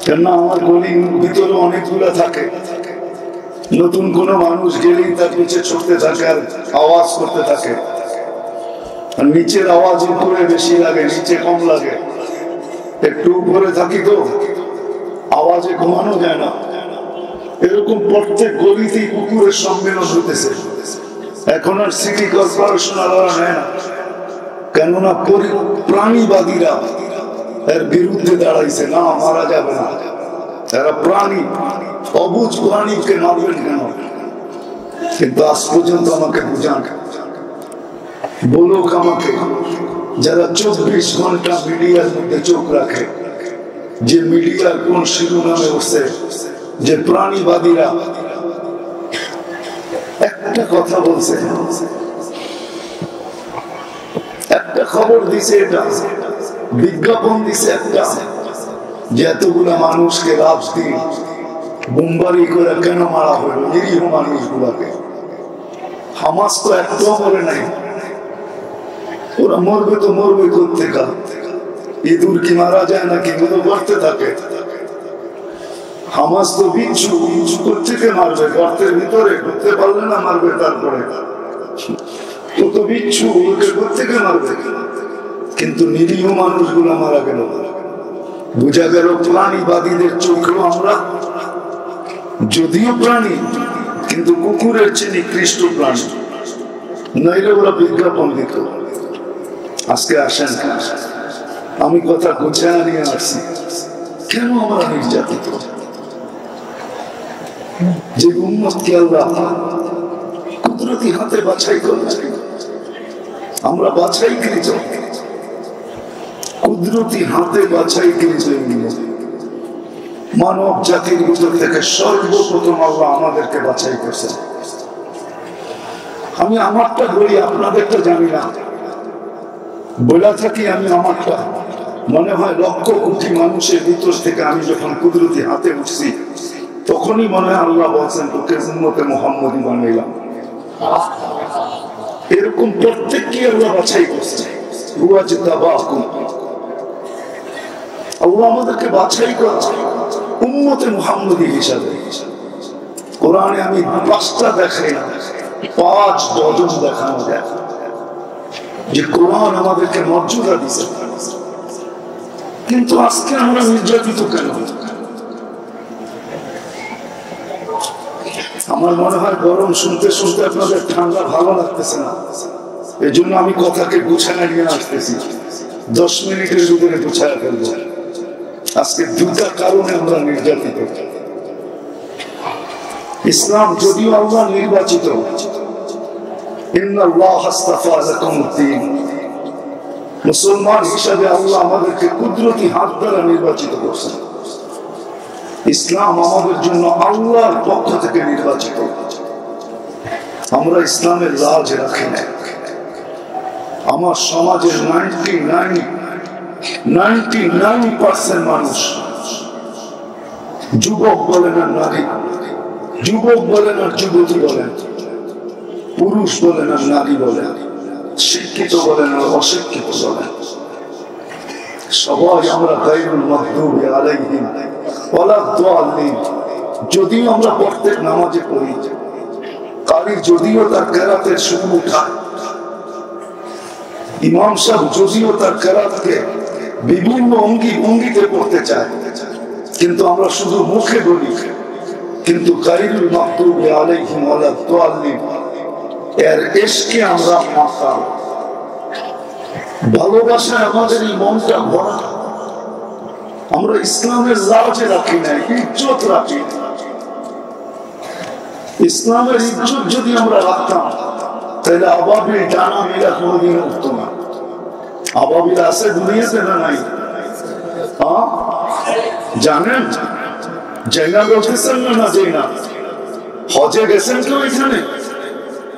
কেননা আমার গলির ভিতরে অনেকগুলো থাকে। নতুন কোন মানুষ গেলেই তার নিচে ছুটতে থাকে আর আওয়াজ করতে থাকে, আর নিচের আওয়াজ উপরে বেশি লাগে, নিচে কম লাগে। একটু উপরে থাকি তো আওয়াজে ঘুমানো যায় না। এরকম প্রত্যেক গলিতেই কুকুরের সম্মেলন হইতেছে। এখন আর সিটি কর্পোরেশন আলাদা নেয় না, কেননা প্রাণীবাদীরা এর বিরুদ্ধে দাঁড়াইছে। না, মারা যাবে না, এরা প্রাণী, অবুঝ প্রাণীকে মারবেন কেন? কিন্তু আজ পর্যন্ত আমাকে বুঝান, বলুক আমাকে, যারা 24 ঘন্টা মিডিয়ার মধ্যে চোখ রাখে, যে মিডিয়ার কোন শিরোনামে উঠছে যে প্রাণীবাদীরা একটা কথা বলছে, একটা খবর দিছে, এটা বিজ্ঞাপন দিছে একটা, যে এতগুলা মানুষকে লাভ দিয়ে বোমবারি করে কেন মারা হলো নিরীহ মানুষগুলাকে। হামাস তো একটাও মরে নাই, ওরা মরবে তো মরবে কোত্থেকা? ইঁদুর কি মারা যায় নাকি? মতো করতে থাকে। হামাস তো বিচ্ছু, কোত্থেকে মারবে? গর্তের ভিতরে ঢুকতে পারলে না মারবে, তারপরে ও তো বিচ্ছু, ওকে কোত্থেকে মারবে? কিন্তু নিরীহ মানুষগুলো মারা গেল। বুঝা গেল প্রাণীবাদীদের চোখেও আমরা যদিও প্রাণী, কিন্তু কুকুরের চেয়ে নিকৃষ্ট প্রাণী, নইলে ওরা বিজ্ঞাপন দিত। আজকে আসেন, আমি কথা গুছিয়ে নিয়ে আসছি, কেন আমরা নির্যাতিত? যে উম্মতকে আল্লাহ কুদরতি হাতে বাছাই করলেন, আমরা বাছাইকৃত, কুদরতি হাতে বাছাইকৃত মানব জাতির ভিতর থেকে সর্বপ্রথম আল্লাহ আমাদেরকে বাছাই করছেন। আমি আমারটা বলি, আপনাদেরটা জানি না, বলা থাকি আমি আমারটা। মনে হয় লক্ষ কোটি মানুষের ভিতর থেকে আমি যখন কুদরতি হাতে উঠছি, তখনই মনে হয় আল্লাহ বলছেন তোকে উম্মতে মুহাম্মদী বানাইলাম। এরকম প্রত্যেককে আল্লাহ বাছাই করছে। আল্লাহ আমাদেরকে বাছাই করা উম্মতে মুহাম্মদী হিসাবে। কোরআনে আমি 5টা দেখাই না, 5 ডজন দেখানো যায় যে কোরআন আমাদেরকে মর্যাদা দিচ্ছে। কিন্তু আজকে আমরা নির্যাতিত কেন? আমার মনে হয় গরম শুনতে শুনতে আপনাদের ঠান্ডা ভালো লাগতেছে না, এই জন্য আমি কথাকে গুছানো নিয়ে আসতেছি। 10 মিনিটের ভিতরে গুছায় ফেলবো। আজকে 2টা কারণে আমরা নির্যাতিত। ইসলাম যদিও আল্লাহ নির্বাচিত, মুসলমান হিসাবে আল্লাহ আমাদেরকে কুদরতি হাত দ্বারা নির্বাচিত করছেন। ইসলাম আমাদের জন্য আল্লাহর পক্ষ থেকে নির্বাচিত। আমরা ইসলামের রাজ রাখি না। আমার সমাজের 99% মানুষ, যুবক বলেন আর নারী, যুবক বলেন আর যুবতী বলেন, পুরুষ বলেন আর নারী বলেন, শিক্ষিত বলেন আর অশিক্ষিত বলেন, সবাই আমরা গায়রুল মাগদুবি আলাইহিম ওয়ালাদ-দাল্লিন। যদিও আমরা প্রত্যেক নামাজে পড়ি, কারি যদিও তার কেরাতের শুরু উঠায়, ইমাম সাহেব যদিও তার কেরাতকে বিভিন্ন অঙ্গিতে পড়তে চায়, কিন্তু আমরা শুধু মুখে বলি। কিন্তু গায়রুল মাগদুবি আলাইহিম ওয়ালাদ-দাল্লিন এর ইশকে আমরা মাতাল। ভালোবাসায় আমাদের এই মনটা ভরা। আমরা ইসলামের লাজে রাখি না, ইজ্জত রাখি। ইসলামের ইজ্জত যদি আমরা রাখতাম, তাহলে আবাবিল ডানা মেলা কোনদিন উঠতো না। আবাবিল আছে দুনিয়াতে না নাই? জানেন জায়গা বলতেছেন না? যাই না। হজে গেছেন কেউ এখানে?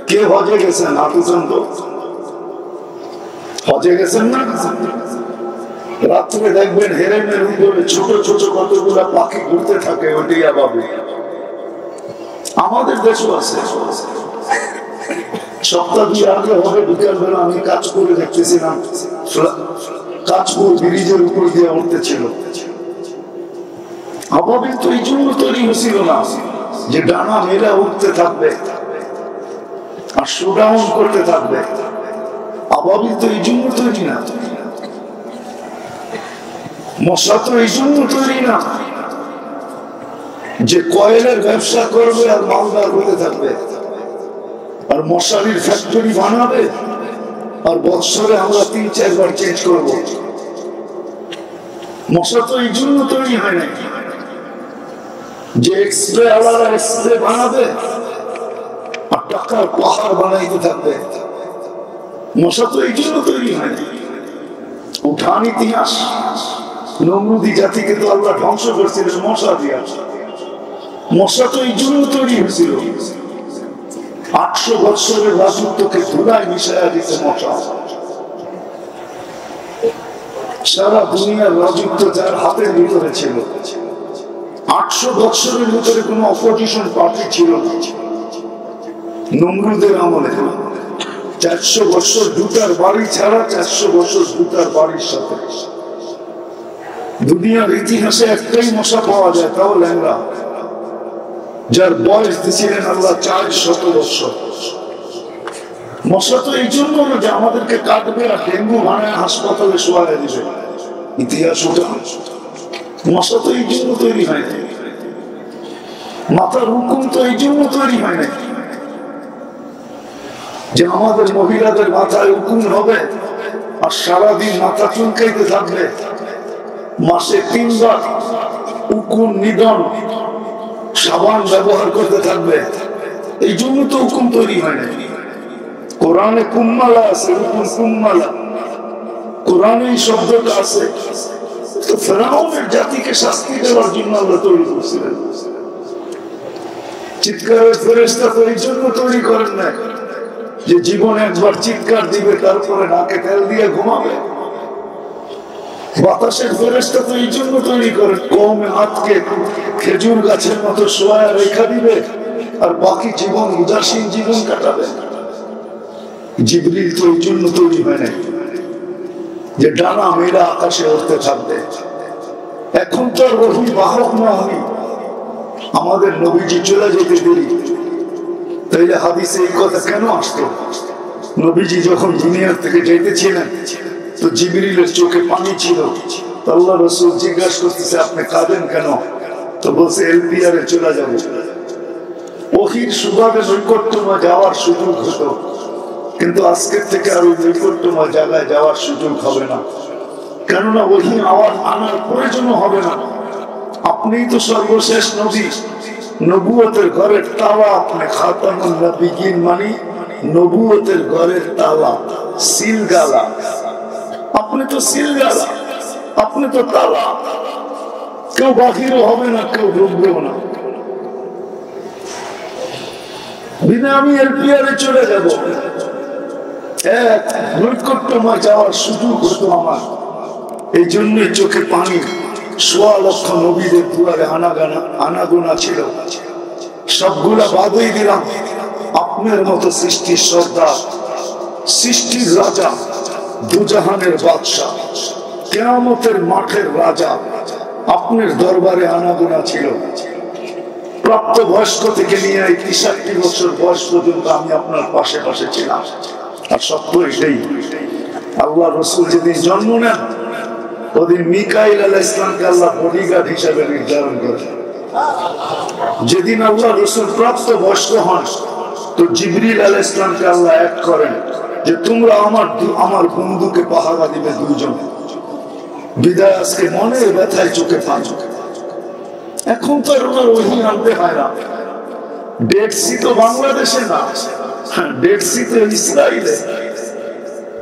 কে হজে গেছেন? হাতুছেন তো। হজে গেছেন না? রাত্রে দেখবেন হেরেমের উপরে ছোট ছোট কতগুলা পাখি ঘুরতে থাকে, ওইটাই আবাবিল। আমাদের দেশও আছে। সপ্তাহ 2 আগে হবে বিকাল বেলা আমি কাজ করে দেখতেছিলাম, কাঁচপুর ব্রিজের উপর দিয়ে উঠতেছিল। আবাবিল তো এই জন্য তৈরি হয়েছিল না যে ডানা মেলা উঠতে থাকবে আর শোডাউন করতে থাকবে। আবাবিল তো এই জন্য তৈরি না, মশা তো এই জন্য তৈরি না যে কয়েলের ব্যবসা করবে আর মালদার হতে থাকবে আর মশারির ফ্যাক্টরি বানাবে আর বৎসরে আমরা 3-4 বার চেঞ্জ করব। মশা তো এই জন্য তৈরি হয় না যে এক্সপ্রে আলাদা এক্সপ্রে বানাবে আর টাকার পাহাড় বানাইতে থাকবে। মশা তো এই জন্য তৈরি হয় না। উঠান ইতিহাস, নমরুদি জাতিকে তো আল্লাহ ধ্বংস করছিলেন মশা দিয়া। মশা তো এই জন্য তৈরি হয়েছিল, 800 বৎসরের রাজত্বকে ধুলায় মিশাইয়া দিতে মশা। সারা দুনিয়ার রাজত্ব যার হাতের ভিতরে ছিল, 800 বৎসরের ভিতরে কোন অপোজিশন পার্টি ছিল না। নমরুদের আমলে 400 বছর দুটার বাড়ি ছাড়া 400 বছর দুটার বাড়ির সাথে। দুনিয়ার ইতিহাসে একটাই মশা পাওয়া যায়, তাও ল্যাংড়া, যার বয়স দিয়েছিলেন আল্লাহ 400 বছর। মশা তো এই জন্য না যে আমাদেরকে কাটবে আর ডেঙ্গু বানায় হাসপাতালে শোয়া দিবে। ইতিহাস ওটা, মশা তো এই জন্য তৈরি হয় না। মাথার হুকুম তো এই জন্য তৈরি হয় না যে আমাদের মহিলাদের মাথায় হুকুম হবে আর সারাদিন মাথা চুলকাইতে থাকবে। মাসে 3 বার উকুন নিধন সাবান ব্যবহার করতে থাকবে। এই জন্য তো হুকুম তৈরি হয় না। কোরআনে কুম্মালা আছে, হুকুম কুম্মালা, কোরআনে এই শব্দটা আছে। তো ফেরাউনের জাতিকে শাস্তি দেওয়ার জন্য আল্লাহ তৈরি করছিলেন। চিৎকারের ফেরেশতা তো এই জন্য তৈরি করেন না যে জীবনে একবার চিৎকার দিবে তারপরে নাকে তেল দিয়ে ঘুমাবে। বাতাসের ফেরেশতা তো এই জন্য তৈরি করেন, কমে হাতকে খেজুর গাছের মতো শোয়া রেখা দিবে আর বাকি জীবন উদাসীন জীবন কাটাবে। জিবরিল তো এই জন্য তৈরি হয় না যে ডানা মেলা আকাশে উঠতে থাকবে। এখন তো রহি বাহক না আমি, আমাদের নবীজি চলে যেতে দেরি, তাইলে হাদিসে এই কথা কেন আসতো? নবীজি যখন দুনিয়ার থেকে যেতেছিলেন তো জিবরিলের চোখে পানি ছিল। আল্লাহ রাসূল জিজ্ঞাসা করতেছে আপনি কাঁদেন কেন? তো বলছে এলপিআর চলে যাব। ওহির সুবাদে নৈকট্যময় যাওয়ার সুযোগ হতো, কিন্তু আজকের থেকে আর ওই নৈকট্যময় জায়গায় যাওয়ার সুযোগ হবে না, কেননা ওহি আওয়াজ আনার প্রয়োজন হবে না। আপনিই তো সর্বশেষ নবী, নবুয়তের ঘরের তালা আপনি, খাতামুন নবিয়্যিন মানে নবুয়তের ঘরের তালা, সিলগালা। আপনি তো সিলগালা, আপনি তো তালা, কেউ বাহিরও হবে না, কেউ ঢুকবেও না। বিনা আমি এলপিআরে চলে যাব, এক নৈকট্যময় যাওয়ার সুযোগ হতো আমার। এই জন্যই চোখে পানি। 1.25 লক্ষ নবীদের দুয়ারে আনাগোনা ছিল, সবগুলা বাদই দিলাম। আপনার মতো সৃষ্টির সর্দার, সৃষ্টির রাজা, দুজাহানের বাদশা, কিয়ামতের মাঠের রাজা, আপনার দরবারে আনাগোনা ছিল। প্রাপ্ত বয়স্ক থেকে নিয়ে 63 বছর বয়স পর্যন্ত আমি আপনার পাশে পাশে ছিলাম। আর সত্য এটাই, আল্লাহ রাসূল যেদিন জন্ম নেন ওদিন মিকাইল আলাইহিস সালামকে আল্লাহ বডিগার্ড হিসেবে নির্ধারণ করেন। যেদিন আল্লাহ রাসূল প্রাপ্ত বয়স্ক হন তো জিবরিল আলাইহিস সালামকে আল্লাহ এক করেন যে তোমরা আমার বন্ধুকে পাহারা দিবে 2 জন। বিদায় আজকে মনে ব্যথায় চোখে পানি। এখন তো আর ওনার ওহি আনতে হয় না। ডেড সি তো বাংলাদেশে না, ডেড সি তো ইসরায়েলে।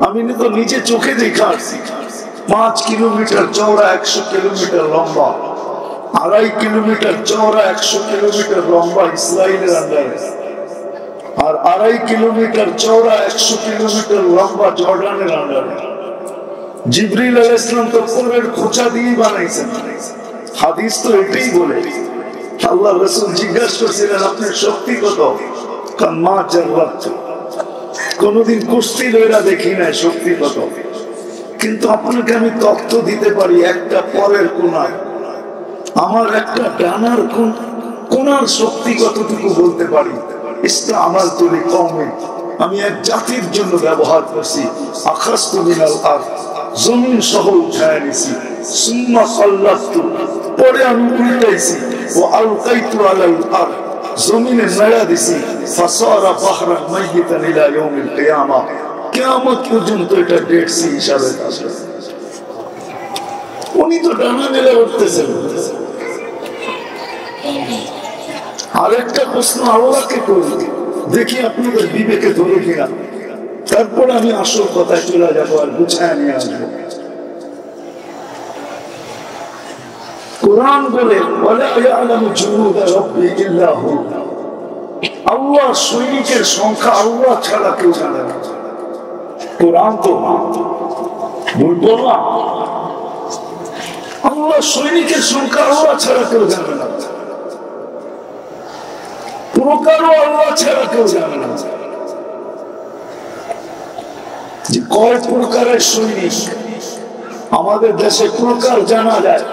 আমি তো নিজে চোখে দেখা আসছি। 5 কিলোমিটার চওড়া, 100 কিলোমিটার লম্বা, 2.5 কিলোমিটার চওড়া, 100 কিলোমিটার লম্বা ইসরায়েলের আন্ডারে, আর 2.5 কিলোমিটার চওড়া, 100 কিলোমিটার লম্বা জর্ডানের আন্ডারে। জিবরিল আলাইহিস সালাম তো কোরের খোঁচা দিয়ে বানাইছেন। হাদিস তো এটাই বলে। আল্লাহ রাসূল জিজ্ঞাসা করছিলেন আপনার শক্তি কত? কাম্মা জাররাত, কোনদিন কুস্তি লইরা দেখি নাই, শক্তি কত? কিন্তু আপনাকে আমি তথ্য দিতে পারি একটা পরের কোনায়, আমার একটা ডানার কোনার শক্তি কতটুকু বলতে পারি। ইসলাম আমার তৈরি কমে আমি এক জাতির জন্য ব্যবহার করছি। আখাস্তু মিনাল আরদ, জমিন সহ উঠায় নিছি। সুম্মা সাল্লাতু, পরে আমি উল্টাইছি। ওয়া আলকাইতু আলাল আরদ, জমিনে নাড়া দিছি। ফাসারা বাহরান মাইয়িতান ইলা ইয়াউমিল কিয়ামাহ, কিয়ামত পর্যন্ত এটা ডেট সি হিসাবে আসবে। উনি তো ডানা মেলে উঠতেছেন। আরেকটা প্রশ্ন আল্লাহকে করি, দেখি আপনাদের বিবেকে ধরে কিনা, তারপর আমি আসল কথায় চলে যাবো আর গুছায় নিয়ে আসবো। কোরআন বলে ওয়ালা ইয়ালামু জুনুদা রাব্বি ইল্লা হু, আল্লাহর সৈনিকের সংখ্যা আল্লাহ ছাড়া কেউ জানে না। কোরআন তো বলবো না, আল্লাহর সৈনিকের সংখ্যা আল্লাহ ছাড়া কেউ জানে না, প্রকারও আল্লাহ ছাড়া কেউ জানে না। যে কয় প্রকারের সৈনিক আমাদের দেশে প্রকার জানা যায়,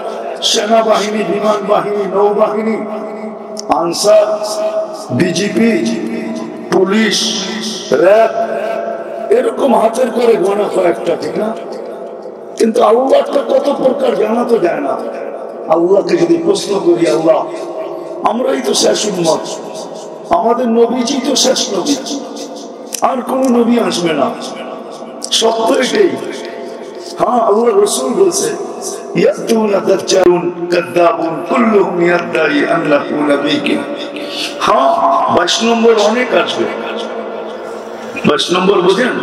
সেনাবাহিনী, বিমান বাহিনী, নৌবাহিনী, আনসার, বিজিপি, পুলিশ, র্যাব, এরকম হাতের করে গোনা কয়েকটা, ঠিক না? কিন্তু আল্লাহটা কত প্রকার জানা তো যায় না। আল্লাহকে যদি প্রশ্ন করি, আল্লাহ আমরাই তো শেষ উম্মত, আমাদের নবীজি তো শেষ নবী, আর কোন নবী আসবে না, সত্য এটাই। হ্যাঁ, আল্লাহ রাসূল বলছে ইয়াতুনা দাজ্জালুন কাযাবুন কুল্লুহুম ইয়াদঈ আন্নাহু নাবিয়্যুন। হ্যাঁ, 22 নম্বর অনেক আসবে। 22 নম্বর বুঝেন?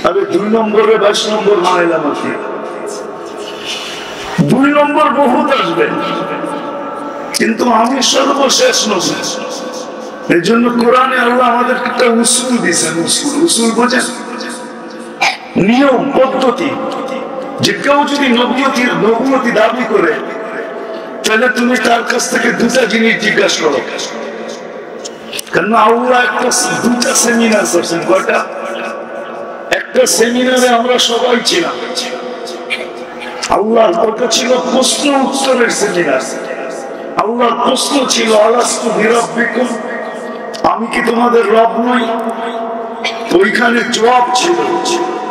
আরে 2 নম্বরে 22 নম্বর মানাইলাম আর কি। 2 নম্বর বহুত আসবে, কিন্তু আমি সর্বশেষ নবী। এই জন্য কোরআনে আল্লাহ আমাদের একটা উসুল দিয়েছেন। উসুল বোঝেন? নিয়ম, পদ্ধতি। যে কেউ যদি নবুয়তি দাবি করে, তাহলে তুমি তার কাছ থেকে 2টা জিনিস জিজ্ঞাসা করো। কারণ আল্লাহ একটা 2টা সেমিনার করছেন। কয়টা? একটা সেমিনারে আমরা সবাই ছিলাম। আল্লাহর ওটা ছিল প্রশ্ন উত্তরের সেমিনার। আল্লাহর প্রশ্ন ছিল আলাস্তু বিরাব্বিকুম, আমি কি তোমাদের রব নই? ওইখানে জবাব ছিল,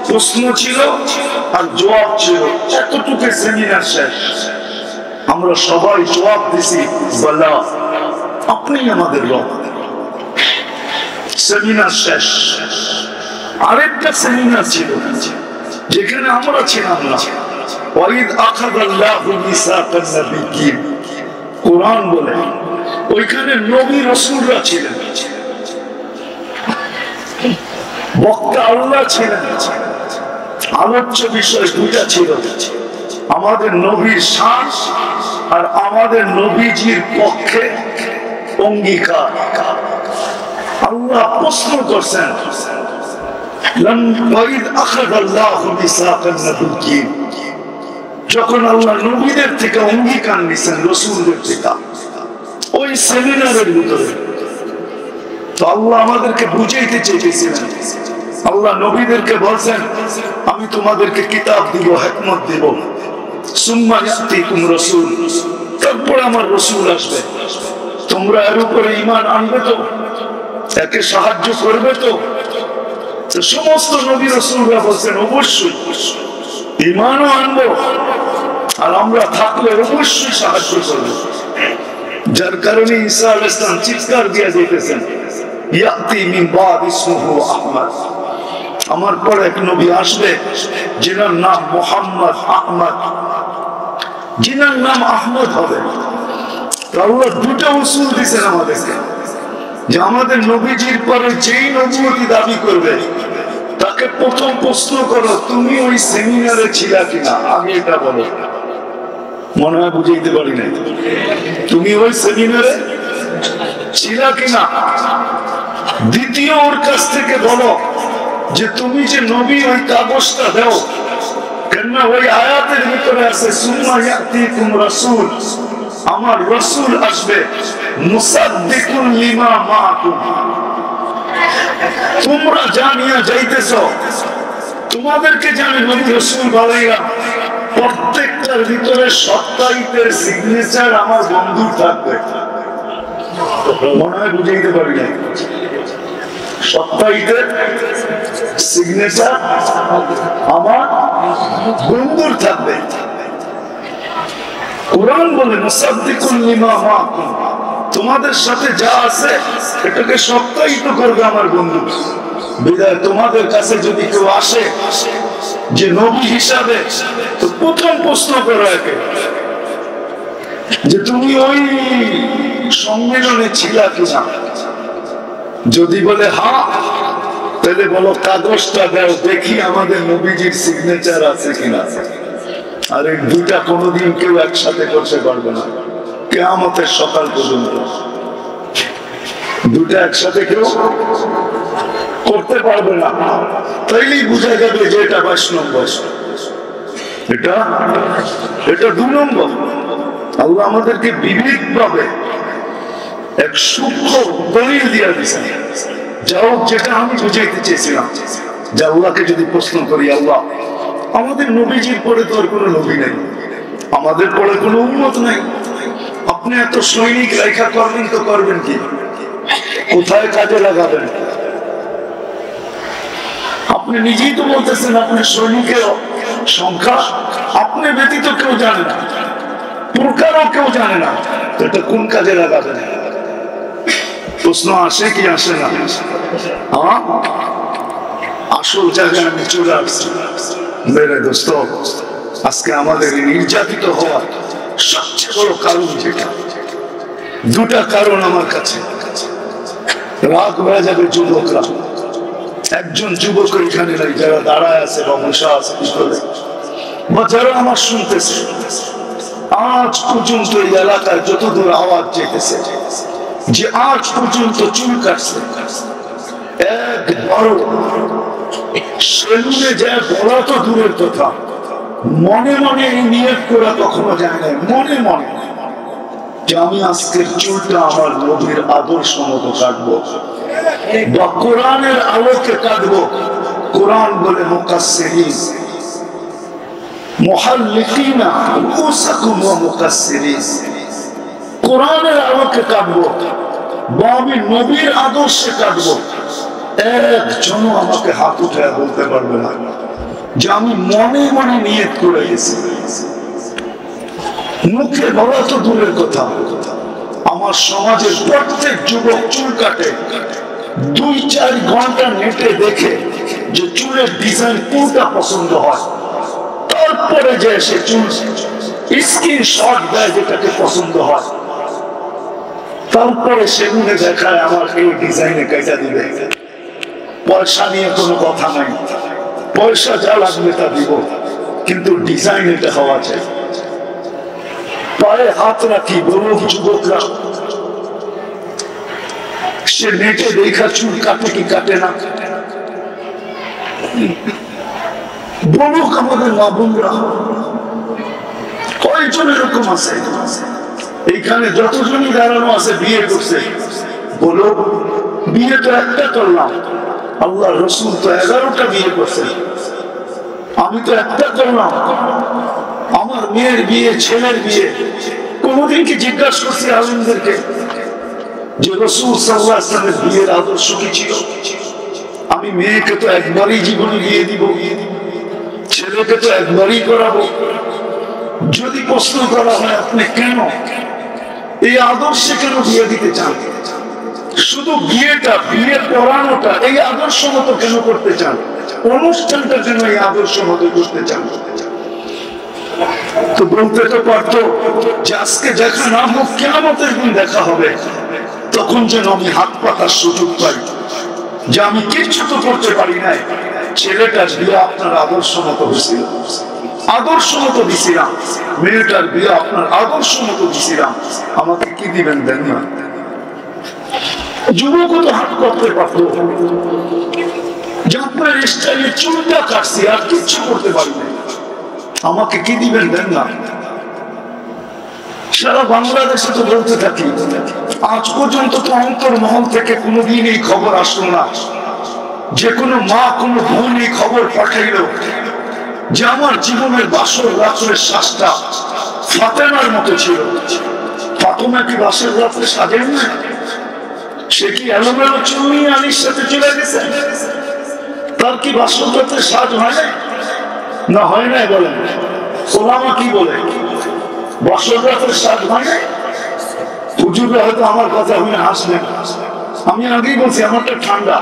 প্রশ্ন ছিল আর জবাব ছিল, এতটুকু সেমিনার শেষ। আমরা সবাই জবাব দিছি বলা আপনি আমাদের রব। সেমিনার শেষ। আরেকটা সেমিনার ছিল যেখানে আমরা ছিলাম না। ওয়াইদ আখাযাল্লাহু মিসাকান নাবিয়্যিন, কোরআন বলে ওইখানে নবী রাসূলরা ছিলেন, বক্তা আল্লাহ ছিলেন। আলোচ্য বিষয় 2টা ছিল, আমাদের নবীর শান আর আমাদের নবীজির পক্ষে অঙ্গীকার। আল্লাহ প্রশ্ন করছেন যখন আল্লাহ নবীদের থেকে অঙ্গীকার নিছেন, রাসূলদের থেকে, ওই সেমিনারের ভিতরে তো আল্লাহ আমাদেরকে বুঝাইতে চেয়েছিলেন। আল্লাহ নবীদেরকে বলছেন আমি তোমাদেরকে কিতাব দিব, হিকমত দিব, সুম্মা ইয়াতিকুম রাসূল, তারপর আমার রাসূল আসবে, তোমরা এর উপরে ঈমান আনবে তো, একে সাহায্য করবে তো? সমস্ত নবী রাসূলরা বলছেন অবশ্যই ঈমানও আনবো, আর আমরা থাকলে অবশ্যই সাহায্য করবো। যার কারণে ঈসা আলাইহিস সালাম চিৎকার দিয়ে যেতেছেন ইয়াতি মিন বাদ ইসমুহু আহমদ, আমার পর এক নবী আসবে যিনার নাম মুহাম্মদ আহমদ, যিনার নাম আহমদ হবে। আল্লাহ 2টা উসুল দিয়েছেন আমাদেরকে, যে আমাদের নবীজির পরে যেই নবুয়তি দাবি করবে তাকে প্রথম প্রশ্ন করো তুমি ওই সেমিনারে ছিলা কিনা, আগে এটা বলো। মনে হয় বুঝাইতে পারি নাই, তুমি ওই সেমিনারে ছিলা কিনা। দ্বিতীয় ওর কাছ থেকে বলো যে তুমি যে নবী ওই কাগজটা দাও, কেননা ওই আয়াতের ভিতরে আছে সুম্মা ইয়াতিকুম রাসূল, আমার রাসূল আসবে মুসাদ্দিকুন লিমা মাআকুম, তোমরা জানিয়া যাইতেছ তোমাদেরকে জানি নবী রাসূল বানাইয়া প্রত্যেকটার ভিতরে সত্তাইতের সিগনেচার আমার বন্ধু থাকবে। মনে হয় বুঝাইতে পারি না, সত্তাইতের সিগনেচার আমার বন্ধুর থাকবে। কোরআন বলে মুসাদ্দিকুল লিমা মাআকুম, তোমাদের সাথে যা আছে এটাকে সত্যায়িত করবে আমার বন্ধু। বিদায় তোমাদের কাছে যদি কেউ আসে যে নবী হিসাবে, তো প্রথম প্রশ্ন করো একে যে তুমি ওই সম্মেলনে ছিলা কিনা। যদি বলে হ্যাঁ, তাহলে বলো কাগজটা দাও দেখি আমাদের নবীজির সিগনেচার আছে কিনা। আর এই দুটা কোনোদিন কেউ একসাথে করতে পারবে না কিয়ামতের সকাল পর্যন্ত। দুটা একসাথে কেউ করতে পারবে না। তাইলেই বোঝা যাবে যে এটা 22 নম্বর, এটা 2 নম্বর। আল্লাহ আমাদেরকে বিবেক পাবে এক সূক্ষ্ম দলিল দিয়া দিয়েছেন। যাও, যেটা আমি বুঝাইতে চেয়েছিলাম যে আল্লাহকে যদি প্রশ্ন করি, আল্লাহ আমাদের নবীজির পরে তো আর কোনো নবী নাই, আমাদের পরে কোনো উম্মত নাই, আপনি এত সৈনিক রেখা করবেন তো করবেন কি, কোথায় কাজে লাগাবেন? আপনি নিজেই তো বলতেছেন আপনি সৈনিকের সংখ্যা আপনি ব্যতীত কেউ জানে না, প্রকারও কেউ জানে না, তো এটা কোন কাজে লাগাবেন? প্রশ্ন আসে কি আসে না? আসল জায়গায় আমি চলে আসছি। মেরে দোস্ত, আজকে আমাদের নির্যাতিত হওয়ার সবচেয়ে বড় কারণ যেটা, দুটা কারণ আমার কাছে। রাগ হয়ে যাবে যুবকরা, একজন যুবক এখানে নাই, যারা দাঁড়ায় আছে বা বসা আছে ভিতরে, বা যারা আমার শুনতেছে, আজ পর্যন্ত এই এলাকায় যতদূর আওয়াজ যেতেছে যে আজ পর্যন্ত চুল কাটছে, একবারও সেলুনে যায় বলা তো দূরের কথা, মনে মনে এই নিয়ত করা কখনো যায় না, মনে মনে যে আমি আজকের চুলটা আমার নবীর আদর্শ মতো কাটবো বা কোরআনের আলোকে কাটবো। কোরআন বলে মুকাসসিরিন মুহাল্লিকিনা রুউসাকুম ওয়া মুকাসসিরিন, কোরআনের আলোকে কাটবো বা আমি নবীর আদর্শে কাটবো। একজন আমাকে হাত উঠে বলতে পারবে না যে আমি মনে মনে নিয়ত করে গেছি। মুখে বলা তো দূরের কথা, আমার সমাজের প্রত্যেক যুবক চুল কাটে, 2-4 ঘন্টা নেটে দেখে যে চুলের ডিজাইন কোনটা পছন্দ হয়, তারপরে যে সে চুল স্ক্রিনশট দেয় যেটাকে পছন্দ হয়, তারপরে সেগুলো দেখায় আমার এই ডিজাইনে কেটে দিবে। পয়সা নিয়ে কোনো কথা নাই, পয়সা যা লাগবে তা দিব, কিন্তু ডিজাইন এটা হওয়া চাই। পায়ে হাত রাখি বলুক যুবকরা, সে নেটে দেখা চুল কাটে কি কাটে না, বলুক আমাদের মা বোনরা কয়জন এরকম আছে এইখানে, যতজনই দাঁড়ানো আছে বিয়ে করছে, বলো বিয়ে তো একটা করলাম, আল্লাহ রসুল তো 11টা বিয়ে করছে, আমি তো একটা করলাম। আমার মেয়ের বিয়ে, ছেলের বিয়ে, কোনদিন কি জিজ্ঞাসা করছি আলেমদেরকে যে রাসূল সাল্লাল্লাহু আলাইহি ওয়াসাল্লামের বিয়ের আদর্শ কি ছিল? আমি মেয়েকে তো একবারই জীবনে বিয়ে দিব, ছেলেকে তো একবারই করাবো। যদি প্রশ্ন করা হয় আপনি কেন এই আদর্শে কেন বিয়ে দিতে চান, শুধু বিয়েটা, বিয়ে পড়ানোটা এই আদর্শ মতো কেন করতে চান, অনুষ্ঠানটা কেন এই আদর্শ মতো করতে চান? তো বলতে তো পারতো যে আজকে দেখা না হোক, কিয়ামতের দিন দেখা হবে, তখন যেন আমি হাত পাতার সুযোগ পাই যে আমি কিচ্ছু তো করতে পারি নাই, ছেলেটার বিয়ে আপনার আদর্শ মতো হয়েছিল, আদর্শ মতো দিছিলাম, মেয়েটার বিয়ে আপনার আদর্শ মতো দিছিলাম, আমাকে কি দিবেন দেন না? যুবকও তো হাত করতে পারতো যে আপনার স্টাইলে চুলটা কাটছি, আর কিচ্ছু করতে পারি না, আমাকে কি দিবেন দেন না? সারা বাংলাদেশে তো বলতে থাকি, আজ পর্যন্ত তো অন্তর্মহল থেকে কোনোদিন এই খবর আসলো না যে কোনো মা কোনো বোনই খবর পাঠাইল যে আমার জীবনের বাসর রাত্রের শ্বাসটা ফাতেমার মতো ছিল। ফাতেমা কি বাসর রাত্রে সাজেন না? সে কি এলোমেলো চুল নিয়ে আলীর সাথে চলে গেছে? তার কি বাসর রাত্রে সাজ হয় নাই? না হয় নাই বলেন? ওলামা কি বলে বাসর রাত্রে সাজ হয় নাই? হুজুররা হয়তো আমার কথা শুনে হাসলেন। আমি আগেই বলছি আমারটা ঠান্ডা।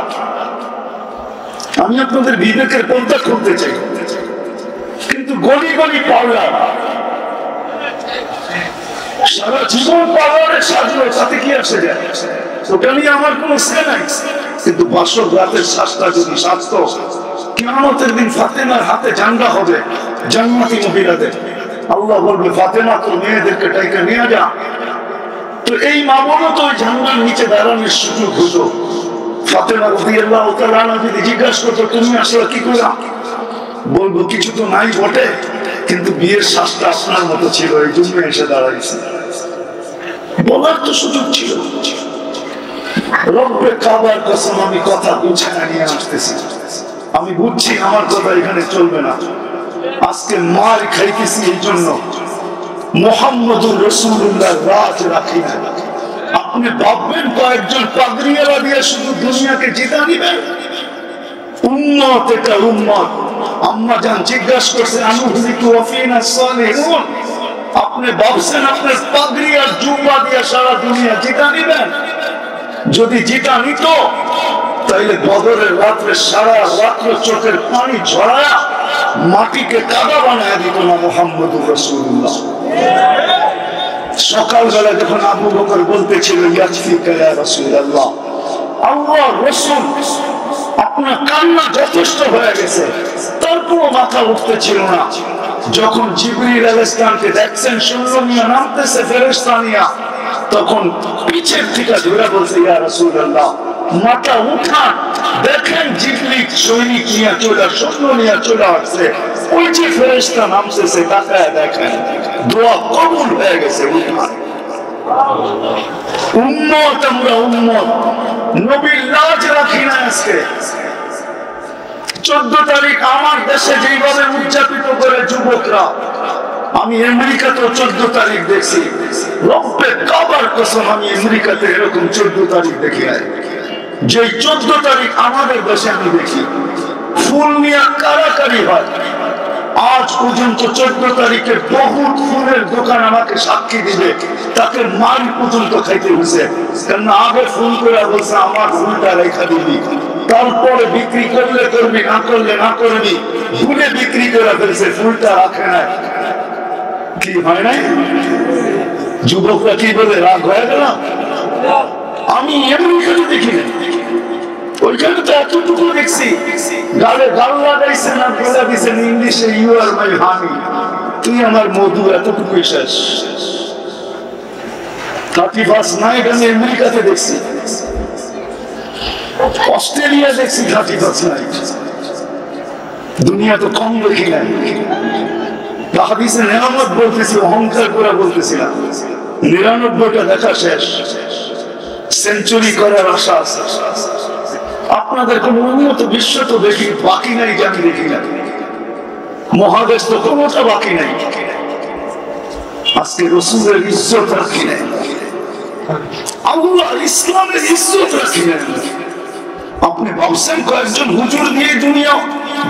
আমি আপনাদের বিবেকের পর্দা খুলতে চাই, কিন্তু গলি গলি পার্লার, সারা জীবন পার্লারে সাজলো, তাতে কি আসে যায়? ওটা নিয়ে আমার কোনো সে নাই। কিন্তু বাসর রাতের শ্বাসটা যদি সাজত, কিয়ামতের দিন ফাতেমার হাতে জান্ডা হবে জান্নাতি মহিলাদের। আল্লাহ বলবে ফাতেমা তোর মেয়েদেরকে টাইকা নিয়ে যা। তো এই মামলা তো ওই ঝান্ডার নিচে দাঁড়ানোর সুযোগ হতো। ফাতেমা রাদিয়াল্লাহু তাআলা আনহা যদি জিজ্ঞাসা করতো তুমি আসলে কি করলা, বলবো কিছু তো নাই বটে, কিন্তু বিয়ের শ্বাসটা আপনার মতো ছিল, এই জন্য এসে দাঁড়াইছে। বলার তো সুযোগ ছিল। রব্বে কাবার কসম আমি কথা গুছায় নিয়ে আসতেছি। আমি বুঝছি আমার কথা এখানে চলবে না। আজকে মার খাইতেছি এই জন্য মুহাম্মদুর রাসূলুল্লাহ রাজ রাখি না। আপনি ভাববেন কয়েকজন পাগড়িওয়ালা দিয়ে শুধু দুনিয়াকে জিতা নিবেন? উম্মত এটা উম্মত। আম্মা জান জিজ্ঞাসা করছে আনুহলিকু ওয়া ফিনা সালিহুন, আপনি ভাবছেন আপনার পাগড়ি আর জুব্বা দিয়ে সারা দুনিয়া জিতা নিবেন? যদি জিতা নিত তাইলে বদরের রাত্রে সারা রাত্র চোখের পানি ঝরায়া মাটিকে কাদা বানায় দিত না মুহাম্মদুর রাসূলুল্লাহ। সকালবেলা যখন আবু বকর বলতেছিল ইয়াকফিকা ইয়া রাসূলুল্লাহ, আল্লাহর রাসূল আপনার কান্না যথেষ্ট হয়ে গেছে, তারপরও মাথা উঠতেছিল না। যখন জিবরিল আলাইহিস সালামকে দেখছেন সৈন্য নিয়ে নামতেছে ফেরেশতা নিয়ে, তখন পিছের থেকে ধরে বলছে ইয়া রাসূলুল্লাহ মাথা উঠান, দেখেন জিবরিল সৈনিক নিয়ে চলে সৈন্য নিয়ে চলে আসছে, ওই যে ফেরেশতা নামতেছে তাকায় দেখেন, দোয়া কবুল হয়ে গেছে। উঠান। উম্মত আমরা উম্মত, নবীর লাজ রাখি না। আজকে 14 তারিখ আমার দেশে যেভাবে উদযাপিত করে যুবকরা, আমি আমেরিকাতে 14 তারিখ দেখছি। রব্বে কাবার কসম আমি আমেরিকাতে এরকম 14 তারিখ দেখি নাই। যে 14 তারিখ আমাদের দেশে আমি দেখি ফুল নিয়ে কারাকারি হয়। আজ পর্যন্ত 14 তারিখে বহুত ফুলের দোকান আমাকে সাক্ষী দিবে, তাকে মাল পর্যন্ত খাইতে হয়েছে। কারণ আগে ফোন করে বলছে আমার ফুলটা রেখা দিবি, তারপরে বিক্রি করলে করবি, না করলে না করবি। ফুলে বিক্রি করে ফেলছে, ফুলটা রাখে না। কি হয় নাই? যুবকরা কি বলে রাগ হয়ে গেলাম? আমি আমেরিকাতে দেখি না, ওইখানে তো এতটুকু দেখছি, গালে গাল লাগাইছে না বলে দিয়েছেন ইংলিশে ইউ আর মাই হানি, তুই আমার মধু, এতটুকুই শেষ। 31st নাইট আমি আমেরিকাতে দেখছি, অস্ট্রেলিয়া দেখছি 31st নাইট। দুনিয়া তো কম দেখি নাই। হাদিসে 99 বলতেছি, অহংকার করে বলতেছিলাম 99টা দেখা শেষ, সেঞ্চুরি করার আশা আছে। আপনাদের কোন উন্নত বিশ্ব তো দেখি বাকি নাই, যে আমি দেখি না। মহাদেশ তো কোনটা বাকি নাই। আজকে রাসূলের ইজ্জত রাখি নাই, আল্লাহর ইসলামের ইজ্জত রাখি নাই। আপনি ভাবছেন কয়েকজন হুজুর দিয়ে দুনিয়া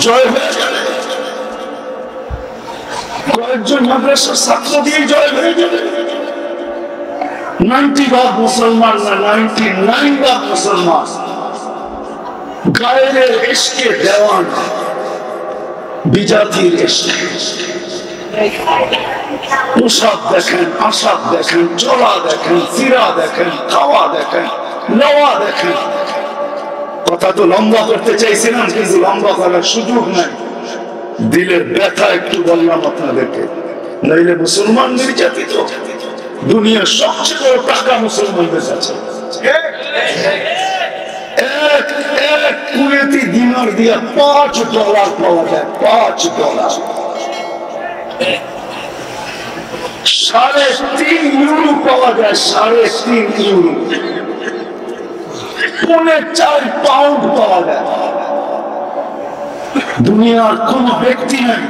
জয় হয়ে যাবে? কয়েকজন মাদ্রাসার ছাত্র দিয়ে জয় হয়ে যাবে? 90% মুসলমান না, 99% মুসলমান গায়ের ইশকে দেওয়ান, বিজাতির ইশকে। পোশাক দেখেন, আশাক দেখেন, চলা দেখেন, ফিরা দেখেন, খাওয়া দেখেন, নেওয়া দেখেন। কথা তো লম্বা করতে চাইছিলাম, কিন্তু লম্বা করার সুযোগ নাই। দিলের ব্যথা একটু বললাম আপনাদেরকে, নইলে মুসলমান নির্যাতিত। দুনিয়ার সবচেয়ে বড় টাকা মুসলমানদের কাছে। এক কুয়েতি দিনার দিয়া $5 পাওয়া যায়, $5। 3.5 ইউরো পাওয়া যায়, 3.5 ইউরো। 4.5 পাউন্ড পাওয়া যায়। দুনিয়ার কোন ব্যক্তি নাই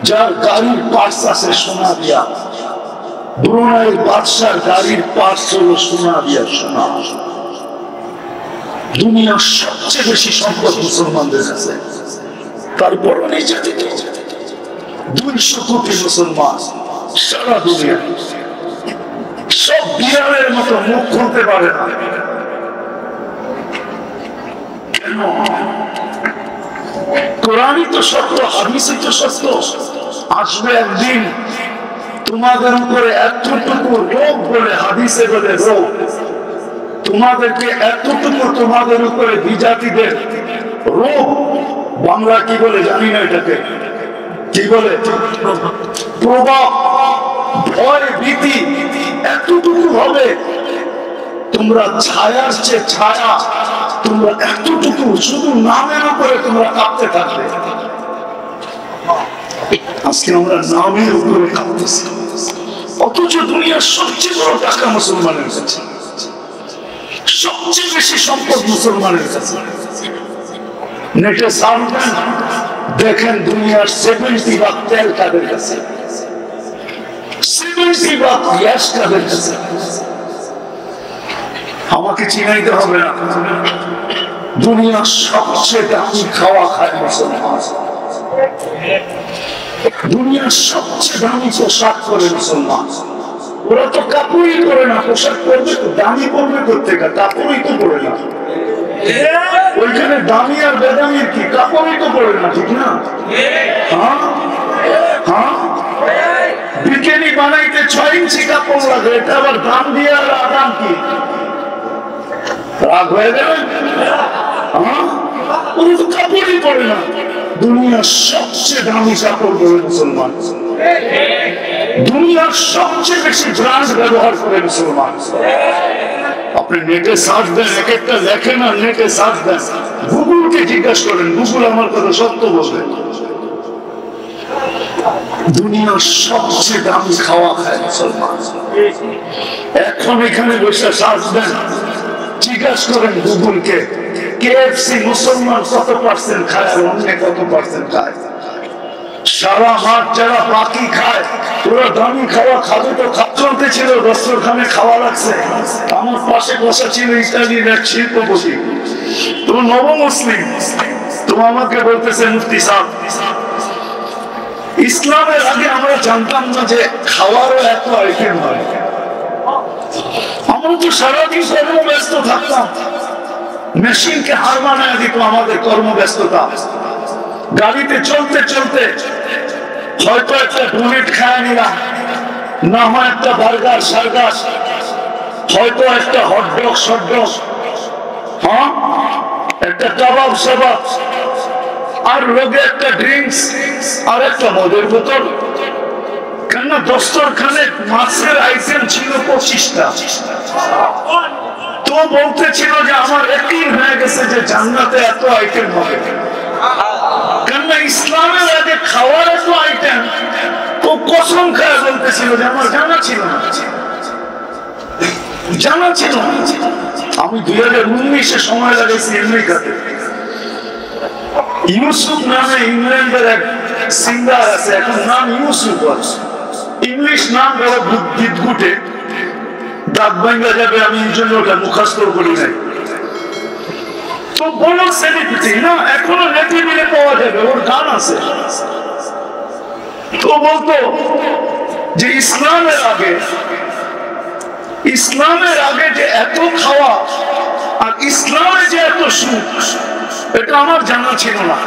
যার গাড়ির পার্টস আছে সোনা দিয়া। ব্রুনাইয়ের বাদশার গাড়ির পার্টস হলো সোনা দিয়া, সোনা। দুনিয়ার সবচেয়ে বেশি সম্পদ মুসলমানদের আছে, তারপরও নির্যাতিত 200 কোটি মুসলমান সারা দুনিয়া। সব বিড়ালের মতো মুখ খুলতে পারে না। কেন? কোরআনই তো সত্য, হাদিসই তো সত্য। আসবে একদিন তোমাদের উপরে এতটুকু রোগ বলে, হাদিসে বলে রোগ, তোমাদেরকে এতটুকু তোমাদের উপরে বিজাতিদের রোগ, বাংলা কি বলে জানি না, এটাকে কি বলে, প্রভাব, ভয়, ভীতি এতটুকু হবে, তোমরা ছায়ার চেয়ে ছায়া, তোমরা এতটুকু শুধু নামের উপরে তোমরা কাঁপতে থাকবে। আজকে আমরা নামের উপরে কাঁপতেছি, অথচ দুনিয়ার সবচেয়ে বড় টাকা মুসলমানের কাছে, সবচেয়ে বেশি সম্পদ মুসলমানের কাছে। নেটে সার্চ দেখেন দুনিয়ার 70% তেল কাদের কাছে, 70% গ্যাস কাদের কাছে। আমাকে চিনাইতে হবে না, দুনিয়ার সবচেয়ে দামি খাওয়া খায় মুসলমান, দুনিয়ার সবচেয়ে দামি পোশাক করে মুসলমান। ওরা তো কাপড়ই করে না, পোশাক করবে তো দামি করবে করতে, কাপড়ই তো পরে না। ওইখানে দামি আর বেদামির কি, কাপড়ই তো পরে না, ঠিক না? হ্যাঁ হ্যাঁ, বিকেনি বানাইতে 6 ইঞ্চি কাপড় লাগে, এটা আবার দাম দিয়ে আর দাম কি রাগ হয়ে যাবে? হ্যাঁ, ওরা তো কাপড়ই পরে না। দুনিয়ার সবচেয়ে দামি কাপড় পরে মুসলমান, দুনিয়ার সবচেয়ে বেশি ব্র্যান্ড ব্যবহার করে মুসলমান। আপনি নেটে সার্চ দেন, এক একটা লেখেন আর নেটে সার্চ দেন, গুগলকে জিজ্ঞাসা করেন, গুগল আমার কথা সত্য বলবে। দুনিয়ার সবচেয়ে দামি খাওয়া খায় মুসলমান। এখন এখানে বসে সার্চ দেন, জিজ্ঞাসা করেন গুগলকে, কেএফসি মুসলমান কত পার্সেন্ট খায় আর অন্য কত পার্সেন্ট খায়। সারা মাঠ যারা বাকি খায়, ওরা দামি খাওয়া খাবে তো চলতে ছিল, দস্তরখানে খাওয়া লাগছে। আমার পাশে বসা ছিল ইতালির এক শিল্পপতি, তো নবমুসলিম, তো আমাকে বলতেছে মুফতি সাহেব, ইসলামের আগে আমরা জানতাম না যে খাওয়ারও এত আইটেম হয়। আমরা তো সারাদিন কর্মব্যস্ত থাকতাম, মেশিনকে হার মানায় দিত আমাদের কর্মব্যস্ততা। গাড়িতে চলতে চলতে হয়তো একটা ডোনেট খায় নিলাম, না হয় একটা বার্গার সার্গার, হয়তো একটা হটডগ শটডগ, হ্যাঁ একটা কাবাব সাবাব, আর রোগে একটা ড্রিঙ্কস আর একটা মদের বোতল। কেননা দস্তরখানে মাছের আইটেম ছিল 25টা। তো বলতেছিল যে আমার একই হয়ে গেছে যে জান্নাতে এত আইটেম হবে। কেননা ইসলামের আগে খাওয়ার এত আইটেম, তো কসম খায় বলতেছিল যে আমার জানা ছিল না, জানা ছিল না। আমি 2019-এ সময় লাগাইছি আমেরিকাতে। ইউসুফ নামে ইংল্যান্ডের এক সিঙ্গার আছে, এখন নাম ইউসুফ আছে, ইংলিশ নাম বড় বিদঘুটে, দাঁত ভাঙা যাবে, আমি এই জন্য ওটা মুখস্থ করি নাই। তো বড় সেলিব্রিটি না, এখনো নেটে মিলে পাওয়া যাবে, ওর গান আছে। তো বলতো যে ইসলামের আগে যে এত খাওয়া আর ইসলামে যে এত সুখ, এটা আমার জানা ছিল না।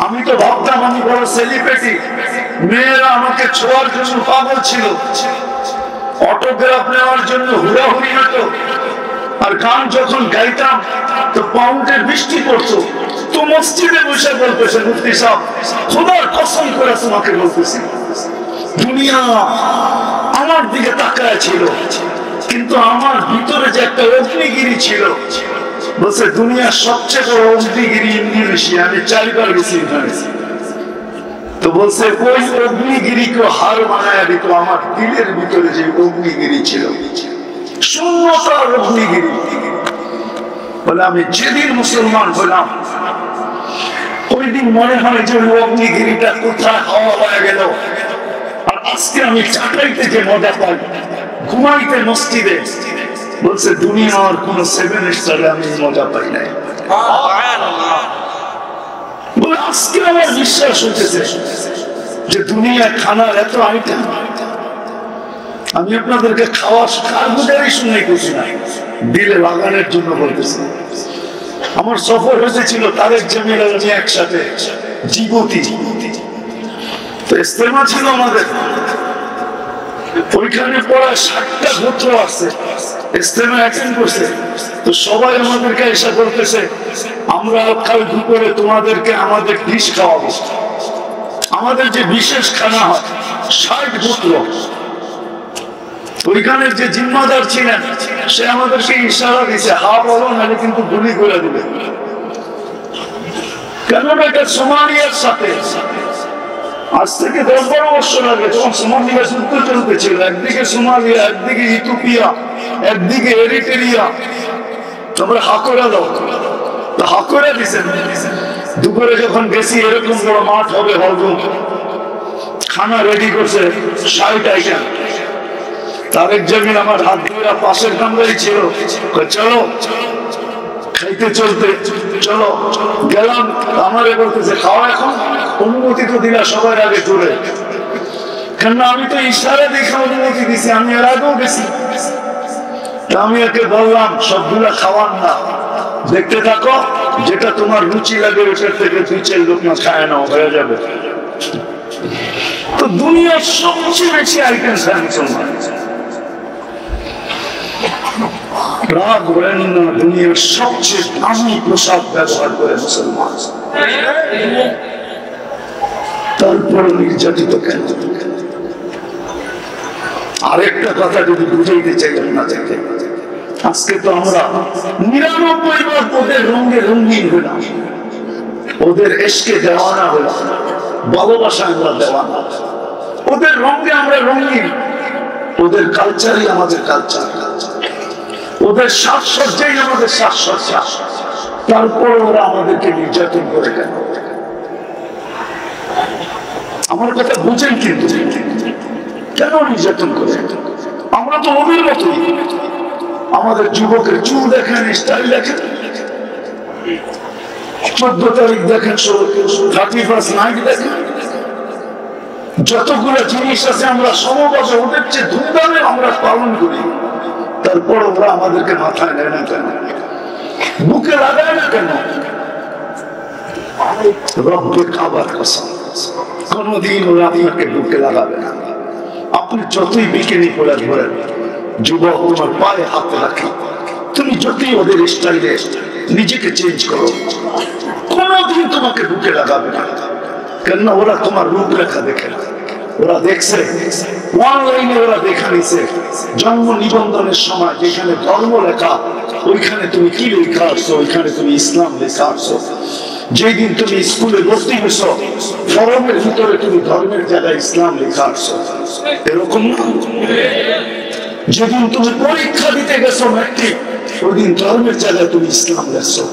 আমি তো ভাবতাম আমি বড় সেলিব্রিটি, মেয়েরা আমাকে ছোঁয়ার জন্য পাগল ছিল, অটোগ্রাফ নেওয়ার জন্য হুড়াহুড়ি হতো, আর গান যখন গাইতাম তো পাউন্ডের বৃষ্টি পড়তো। তো মসজিদে বসে বলতেছে মুফতি সাহেব, খোদার কসম করে তোমাকে বলতেছি, দুনিয়া আমার দিকে তাকায় ছিল, কিন্তু আমার ভিতরে যে একটা অগ্নিগিরি ছিল, বলছে দুনিয়ার সবচেয়ে বড় অগ্নিগিরি ইন্দোনেশিয়া, আমি 4 বার গেছি এখানে। তো বলছে ওই অগ্নিগিরিকে হার মানায় দিত আমার দিলের ভিতরে যে অগ্নিগিরি ছিল, শূন্যতার অগ্নিগিরি। বলে আমি যেদিন মুসলমান হলাম, ওই দিন মনে হয় যে অগ্নিগিরিটা কোথায় হাওয়া হয়ে গেল। আর আজকে আমি চাকরাইতে যে মজা পাই, ঘুমাইতে মসজিদে, বলছে দুনিয়ার কোন 7 স্টারে আমি মজা পাই নাই। বলে আজকে আমার বিশ্বাস হইতেছে যে দুনিয়া খানার এত আইটেম। আমি আপনাদেরকে খাওয়া কারগুজারি শুনে কিছু নাই, দিলে লাগানোর জন্য বলতেছি। আমার সফর হয়েছিল তারেক জামিল আর আমি একসাথে জিবুতি, তো ইস্তেমা ছিল আমাদের ওইখানে। পড়া 60টা গোত্র আছে, ইস্তেমা অ্যাটেন্ড করছে। তো সবাই আমাদেরকে এসে বলতেছে আমরা কাল দুপুরে তোমাদেরকে আমাদের ডিশ খাওয়াবো। আমাদের যে বিশেষ খানা হয় 60 গোত্র। ওইখানের যে জিম্মাদার ছিলেন সে আমাদেরকে ইশারা দিছে, হা বলো নাহলে কিন্তু গুলি করে দিবে। কেননা এটা সোমালিয়ার সাথে আজ থেকে 10-12 বছর আগে যখন সোমালিয়া যুদ্ধ চলতেছিল, একদিকে সোমালিয়া, একদিকে ইথিওপিয়া, একদিকে এরিট্রিয়া, তোমরা হাকরা দাও, তো হাকরা দিছেন। দুপুরে যখন গেছি এরকম বড় মাঠ হবে, হলরুম, খানা রেডি করছে 60 আইটেম। তারেক জামিল আমার হাত ধরে পাশের কামরাই ছিল, চলো খাইতে চলতে, চলো গেলাম। আমারে বলতেছে খাওয়া এখন, অনুমতি তো দিলা সবার আগে জোরে, কেননা আমি তো ইশারা দেখে অনুমতি দিছি, আমি এর আগেও গেছি। আমি একে বললাম সবগুলা খাওয়ান না, দেখতে থাকো, যেটা তোমার রুচি লাগে ওটার থেকে 2-4 লোক না খায় নাও, হয়ে যাবে। তো দুনিয়ার সবচেয়ে বেশি আইটেম মুসলমান। রাগ বলেন না, দুনিয়ার সবচেয়ে দামি পোশাক ব্যবহার করে মুসলমান, তারপর নির্যাতিত কেন? আরেকটা কথা যদি বুঝাইতে চাই আপনাদেরকে, আজকে তো আমরা 99 বার ওদের রঙে রঙিন হলাম, ওদের এশকে দেওয়ানা হলাম, ভালোবাসা আমরা দেওয়ানা, ওদের রঙে আমরা রঙিন, ওদের কালচারই আমাদের কালচার, ওদের সাজসজ্জাই আমাদের সাজসজ্জা। তারপর ওরা আমাদেরকে নির্যাতন করে কেন? আমার কথা বুঝেন কিন্তু, কেন নির্যাতন করে? আমরা তো ওদের মতোই। আমাদের যুবকের চুল দেখেন, স্টাইল দেখেন, 14 তারিখ দেখেন, 31st নাইট দেখেন, যতগুলো জিনিস আছে আমরা সমভাবে ওদের চেয়ে ধুমধামে আমরা পালন করি। তারপর ওরা আমাদেরকে মাথায় নেয় না কেন, বুকে লাগায় না কেন? রব্বে কাবার কসম, কোনদিন ওরা আপনাকে বুকে লাগাবে না। আপনি যতই বিকেনি পড়ে ধরেন, যুবক তোমার পায়ে হাত রাখে, তুমি যতই ওদের স্টাইলে নিজেকে চেঞ্জ করো, কোনদিন তোমাকে বুকে লাগাবে না। কেননা ওরা তোমার রূপরেখা দেখে না, ওরা দেখছে অনলাইনে, ওরা দেখা নিছে জন্ম নিবন্ধনের সময় যেখানে ধর্ম লেখা, ওইখানে তুমি কি লেখা আসছো? ওইখানে তুমি ইসলাম লেখা আসছো। যেদিন তুমি স্কুলে ভর্তি হয়েছ, ফরমের ভিতরে তুমি ধর্মের জায়গায় ইসলাম লেখা আসছো, এরকম না? যেদিন তুমি পরীক্ষা দিতে গেছো ম্যাট্রিক, ওই দিন ধর্মের জায়গায় তুমি ইসলাম লেখছো।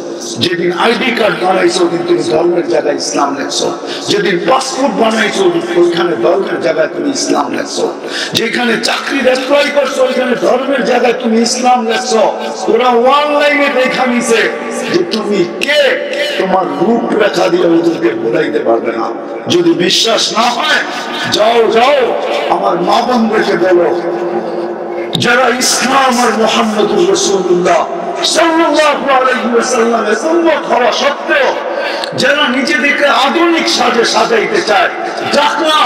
যেদিন আইডি কার্ড বানাইছো, ওই দিন তুমি ধর্মের জায়গায় ইসলাম লেখছো। যেদিন পাসপোর্ট বানাইছো, ওইখানে ধর্মের জায়গায় তুমি ইসলাম লেখছো। যেখানে চাকরি অ্যাপ্লাই করছো, ওইখানে ধর্মের জায়গায় তুমি ইসলাম লেখছো। ওরা অনলাইনে দেখা নিছে যে তুমি কে, তোমার রূপরেখা দিয়ে ওদেরকে বোঝাইতে পারবে না। যদি বিশ্বাস না হয়, যাও যাও আমার মা বোনদেরকে বলো, যারা ইসলাম আর মুহাম্মদুর রাসূলুল্লাহ সাল্লাল্লাহু আলাইহি ওয়াসাল্লামের উম্মত হওয়া সত্ত্বেও যারা নিজেদেরকে আধুনিক সাজে সাজাইতে চায়, যাক না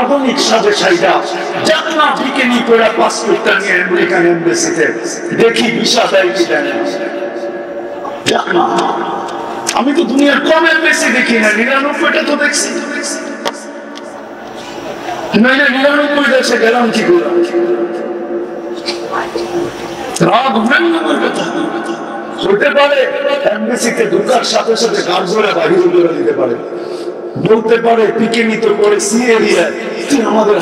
আধুনিক সাজে সাজা, যাক না বিকিনি পরে পাসপোর্টটা নিয়ে আমেরিকান এমবাসিতে দেখি ভিসা দেয় কি দেয় না, যাক না। আমি তো দুনিয়ার কম এমবাসি দেখি না, 99টা তো দেখছি, নইলে 99 দেশে গেলাম কি করে? রাগ ভ্রান্তির কথা হতে পারে। এমবাসিতে ঢোকার সাথে সাথে গার্ড ধরে বাহির করে দিতে পারে, বলতে পারে পিকেনি তো করে সি এরিয়া, তুই আমাদের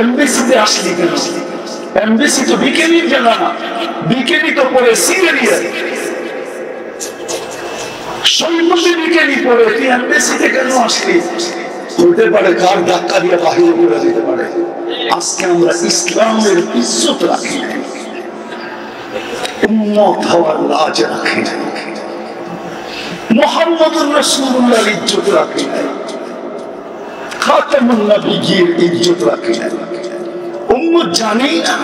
এমবাসিতে আসলি কেন? এমবাসি তো বিকেনির জায়গা না, বিকেনি তো করে সি এরিয়া। সৈন্যদেরকে পড়ে তুই এমবেসিতে কেন আসলি? হতে পারে কার ধাক্কা দিয়ে বাহিরে করে দিতে পারে। আজকে আমরা ইসলামের ইজ্জত রাখি না, উম্মত হওয়ার লাজ রাখি না, মুহাম্মদুর রাসূলুল্লাহর ইজ্জত রাখি না, খাতামুন নবিয়্যির ইজ্জত রাখি না। উম্মত জানেই না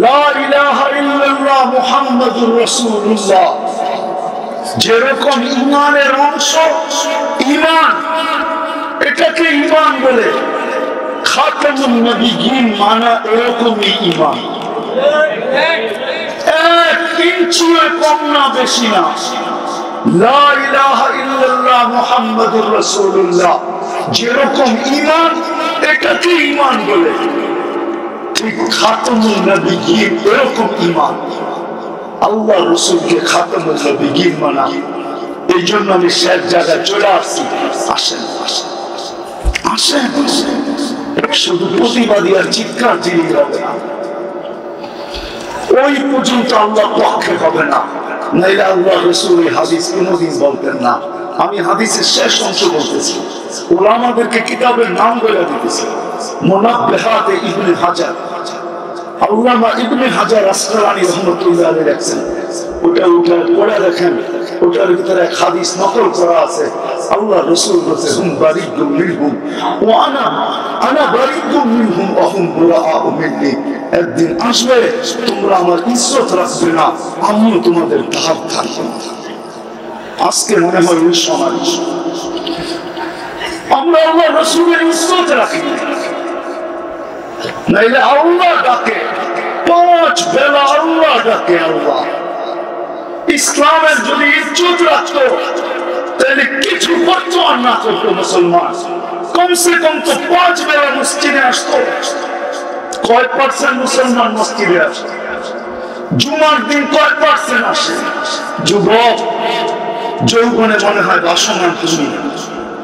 লা ইলাহা ইল্লাল্লাহ মুহাম্মাদুর রাসূলুল্লাহ যেরকম ঈমানের অংশ, ঈমান এটাকে ঈমান বলে, খাতামুন নবিয়্যিন মানা এরকমই ঈমান। এক ইঞ্চিও কম না বেশি না। লা ইলাহা ইল্লাল্লাহ মুহাম্মাদুর রাসূলুল্লাহ যেরকম ঈমান, এটাকে ঈমান বলে, ঠিক খাতামুন নবিয়্যিন এরকম ঈমান। আল্লাহ রাসূলকে খাতামুন নবিয়্যিন মানা। এই জন্য আমি শেষ জায়গায় চলে আসছি। আসেন আসেন আসেন, শুধু প্রতিবাদী আর চিৎকার দিলেই হবে না, ওই পর্যন্ত আল্লাহ পক্ষে হবে না। নাইলে আল্লাহ রাসূল হাদিস কোনোদিন বলতেন না। আমি হাদিসের শেষ অংশ বলতেছি, উলামাদেরকে কিতাবের নাম বলে দিতেছি। মুনাব্বিহাতে ইবনে হাজার, আল্লামা ইবনে হাজার আসকালানী রাহমাতুল্লাহ আলাইহি লেখেন, ওটা পড়ে দেখেন, ওটার ভিতরে এক হাদিস নকল করা আছে। আল্লাহ রাসূল বলেছেন, হুম বারিদুম মিনহুম ওয়া আনা বারিদুম মিনহুম ওয়া হুম বুরাআউ মিন্নি। একদিন আসবে তোমরা আমার ইজ্জত রাখবে না, আমিও তোমাদের ধার ধারব না। আজকে মনে হয় ওই সময় আমরা আল্লাহ রাসূলের ইজ্জত রাখি না। নাইলে আল্লাহ ডাকে, 5 বেলা আল্লাহ ডাকে। আল্লাহ ইসলামের যদি ইজ্জত রাখতো তাহলে কিছু করতো আর না করতো মুসলমান, কমসে কম তো 5 বেলা মসজিদে আসতো। কয় পার্সেন্ট মুসলমান মসজিদে আসে? জুমার দিন কয় পার্সেন্ট আসে? যুবক যৌবনে মনে হয় বাসমান, তুমি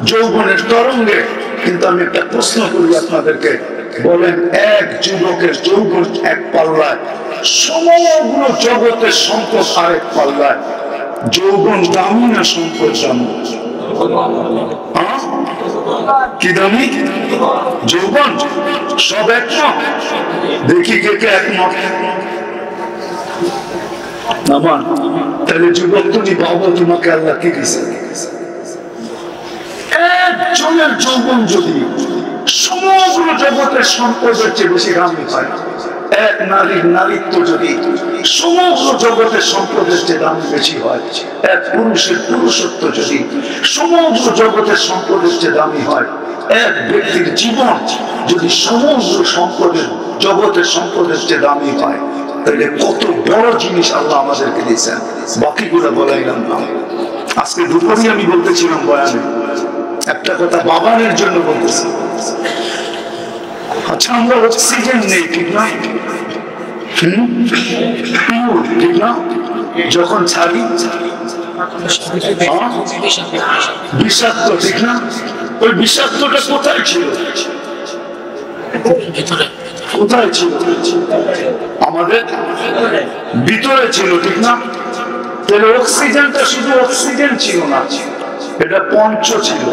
যৌবনের তরঙ্গে। কিন্তু আমি একটা প্রশ্ন করি আপনাদেরকে, বলেন এক যুবকের যৌবন এক পাল্লায়, সমগ্র জগতের সম্পদ আরেক পাল্লায়, যৌবন দামি না সম্পদ দামি? কি দামি? যৌবন। সব একমত? দেখি কে কে একমত। নামান তাহলে যুবক তুমি বাবা, তোমাকে আল্লাহ কি দিছে? একজনের যৌবন যদি সমগ্র জগতের সম্পদের চেয়ে বেশি দামি হয়, এক নারীর নারীত্ব যদি সমগ্র জগতের সম্পদের চেয়ে দাম বেশি হয়, এক পুরুষের পুরুষত্ব যদি সমগ্র জগতের সম্পদের চেয়ে দামি হয়, এক ব্যক্তির জীবন যদি সমগ্র সম্পদের জগতের সম্পদের চেয়ে দামি হয়, তাহলে কত বড় জিনিস আল্লাহ আমাদেরকে দিয়েছেন। বাকিগুলো বলাইলাম না। আজকে দুপুরে আমি বলতেছিলাম বয়ানে একটা কথা, বাবানের জন্য বলতেছি। আচ্ছা, আমরা অক্সিজেন নেই, ঠিক না? ঠিক না? যখন ছাড়ি বিষাক্ত, ঠিক না? ওই বিষাক্তটা কোথায় ছিল? কোথায় ছিল? আমাদের ভিতরে ছিল, ঠিক না? তাহলে অক্সিজেনটা শুধু অক্সিজেন ছিল না, এটা পঞ্চ ছিল।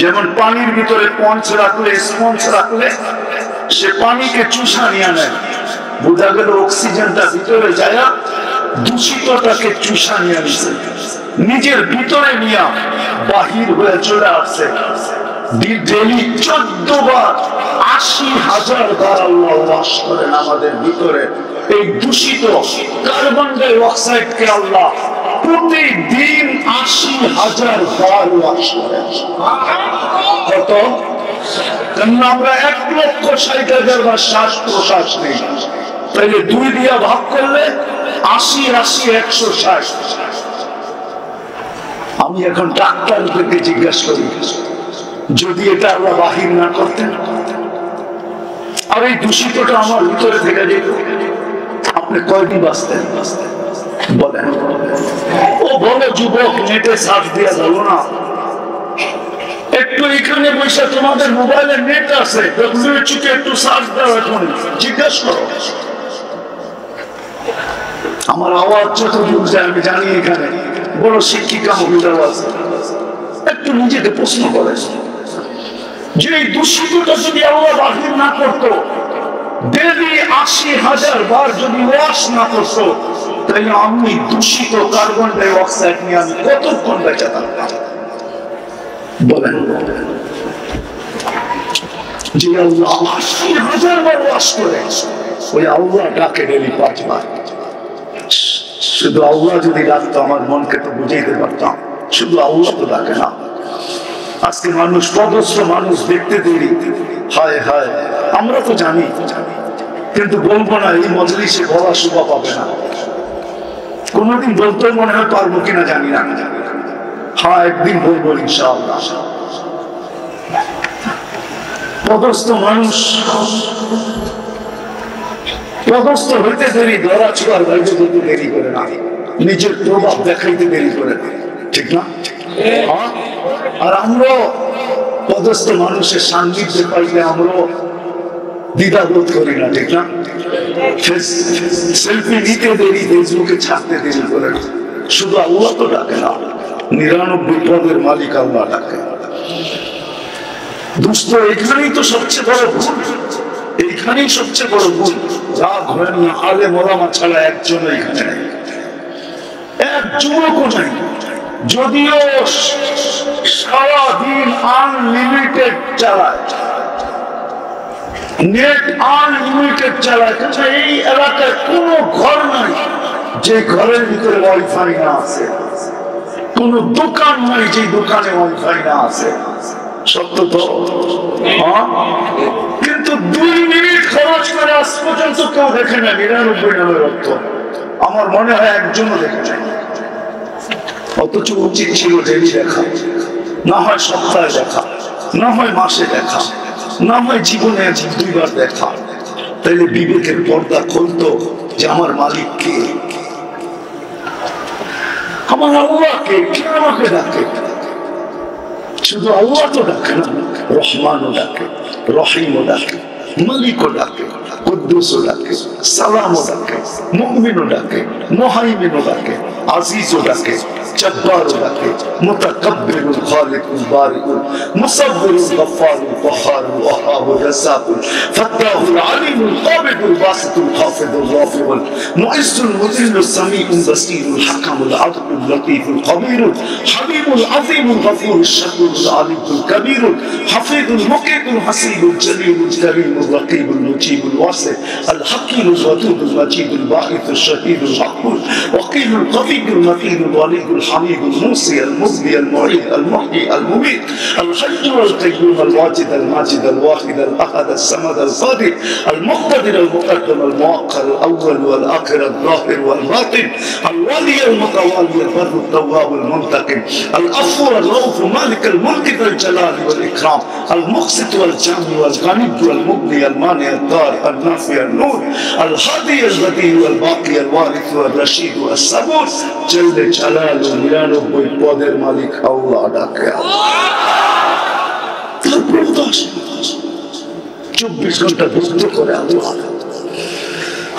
যেমন পানির ভিতরে পঞ্চ রাখলে, স্পঞ্জ রাখলে সে পানিকে চুষা নিয়ে নেয়। বোঝা গেল অক্সিজেনটা ভিতরে যায়, দূষিতটাকে চুষা নিয়ে নিছে, নিজের ভিতরে নিয়ে বাহির হয়ে চলে আসছে। ডেইলি 14 বার 80,000 বার আল্লাহ ওয়াশ করেন আমাদের ভিতরে। এই দূষিত কার্বন ডাই অক্সাইডকে আল্লাহ প্রতিদিন 80,000 বার ওয়াশ করেন। কত? আমরা 1,60,000 বার শ্বাস প্রশ্বাস নেই। তাহলে 2 দিয়া ভাগ করলে 80 80 160। আমি এখন ডাক্তারদেরকে জিজ্ঞাসা করি, যদি এটা আল্লাহ বাহির না করতেন আর এই দূষিতটা আমার ভিতরে থেকে যেত, আপনি কয়দিন বাঁচতেন? বলেন। ও বলো যুবক, নেটে সার্চ দিয়ে বলো না, একটু এখানে বসে তোমাদের মোবাইলে নেট আছে, একটু সার্চ দাও, এখন জিজ্ঞেস করো। আমার আওয়াজ যতদূর যায় আমি জানি, এখানে বড় শিক্ষিকা মহিলাও আছে, একটু নিজেকে প্রশ্ন করে যে এই দূষিতটা যদি আল্লাহ বাহির না করতো, ডেলি 80,000 বার যদি ওয়াশ না করতো, তাহলে আমি দূষিত কার্বন ডাই অক্সাইড নিয়ে আমি কতক্ষণ বেঁচে থাকতাম? বলেন। যে আল্লাহ 80,000 বার ওয়াশ করে, ওই আল্লাহ ডাকে ডেলি 5 বার। শুধু আল্লাহ যদি ডাকতো আমার মনকে তো বুঝাইতে পারতাম, শুধু আল্লাহ তো ডাকে না। আজকে মানুষ পদস্থ মানুষ দেখতে দেরি, হায় হায় আমরা তো জানি, কিন্তু বলবো না, এই মজলিসে বলা শোভা পাবে না। কোনদিন বলতে মনে হয় পারবো কিনা জানি না, হ্যাঁ একদিন বলবো ইনশাআল্লাহ। পদস্থ মানুষ পদস্থ হইতে দেরি, ধরা ছোঁয়ার বাইরে যেতে দেরি করে না, নিজের প্রভাব দেখাইতে দেরি করে না, ঠিক না? আর আমরা পদস্থ মানুষের সান্নিধ্যে পাইলে আমরা দ্বিধাবোধ করি না, ঠিক না? সেলফি নিতে দেরি, ফেসবুকে ছাড়তে দেরি করে না। শুধু আল্লাহ তো ডাকে না, 99 পদের মালিক আল্লাহ ডাকে। দুষ্ট এখানেই তো সবচেয়ে বড় ভুল, এইখানেই সবচেয়ে বড় ভুল। যা ঘরেন না, আলেম ওলামা ছাড়া একজন এখানে নেই, এক যুবকও নাই। যদিও সারাদিন আনলিমিটেড চালায়, নেট আনলিমিটেড চালায়, কিন্তু এই এলাকায় কোনো ঘর নাই যে ঘরের ভিতরে ওয়াইফাই না আছে, কোন দোকান নাই যে দোকানে ওয়াইফাই না আছে। সত্য তো? কিন্তু 2 মিনিট খরচ করে আজ পর্যন্ত কেউ দেখে না 99 নামের অর্থ। আমার মনে হয় একজনও দেখে নাই। অথচ উচিত ছিল ডেলি দেখা, না হয় সপ্তাহে দেখা, না হয় মাসে দেখা, না হয় জীবনে 2 বার দেখা। তাইলে বিবেকের পর্দা খুলতো যে আমার মালিক কে, আমার আল্লাহ কে, কে আমাকে ডাকে। শুধু আল্লাহ তো ডাকে না, রহমানও ডাকে, রহিমও ডাকে, মালিকও ডাকে, কুদ্দুসও ডাকে, সালামও ডাকে, মুমিনও ডাকে, মুহাইমিনও ডাকে, আজিজও ডাকে, জব্বারও ডাকে, মুতাকাব্বিরুল খালিকুল বারিকুল মুসাব্বিরুল গফফারুল কহ্হারুল ওয়াহাবুর রাজ্জাকুল ফাত্তাহুল আলিমুল কাবিদুল বাসিতুল খাফিদুল রাফিউল মুইজ্জুল মুযিল্লুস সামিউল বাসীরুল হাকামুল আদলুল লতীফুল খবীরুল হালিমুল আযীমুল গফুরুশ শাকুরুল আলিমুল কবীরুল হাফিজুল মুকিতুল হাসিবুল জলিলুল করিমুল রকিবুল মুজিবুল ওয়াসি আল হাকিমুল ওয়াদুদুল মাজিদুল বাঈসুশ শাহীদুল মাকবুল ওয়াকিলুল কবিয়ুল মতিনুল ওয়ালিদুল হামিদুল মুসি আল মুবদি আল মুঈদ আল মুহয়ি আল মুমীত আল হায়্যু আল কাইয়্যুম আল ওয়াজিদ আল মাজিদ আল ওয়াহিদ আল আহাদ আল সামাদ আল কাদির আল মুক্তাদির আল মুকদ্দম আল মুআক্খার আল আউয়াল ওয়াল আখির আল যাহির ওয়াল বাতিন আল ওয়ালি আল মুতাওয়ালি আল বার আল তাওয়াব আল মুনতাকিম আল আফু আল রাউফ মালিক আল মুলক আল জালাল ওয়াল ইকরাম আল মুকসিত ওয়াল জামি ওয়াল গানি ওয়াল মুগনি আল মানি আল দার আল নাফি আল নূর আল হাদি আল বদি ওয়াল বাকি আল ওয়ারিস ওয়াল রশিদ ওয়াল সাবুর জল্লে জালালু 99 পদের মালিক আল্লাহ ডাকে। তারপর 24 ঘন্টা যুদ্ধ করে আল্লাহ।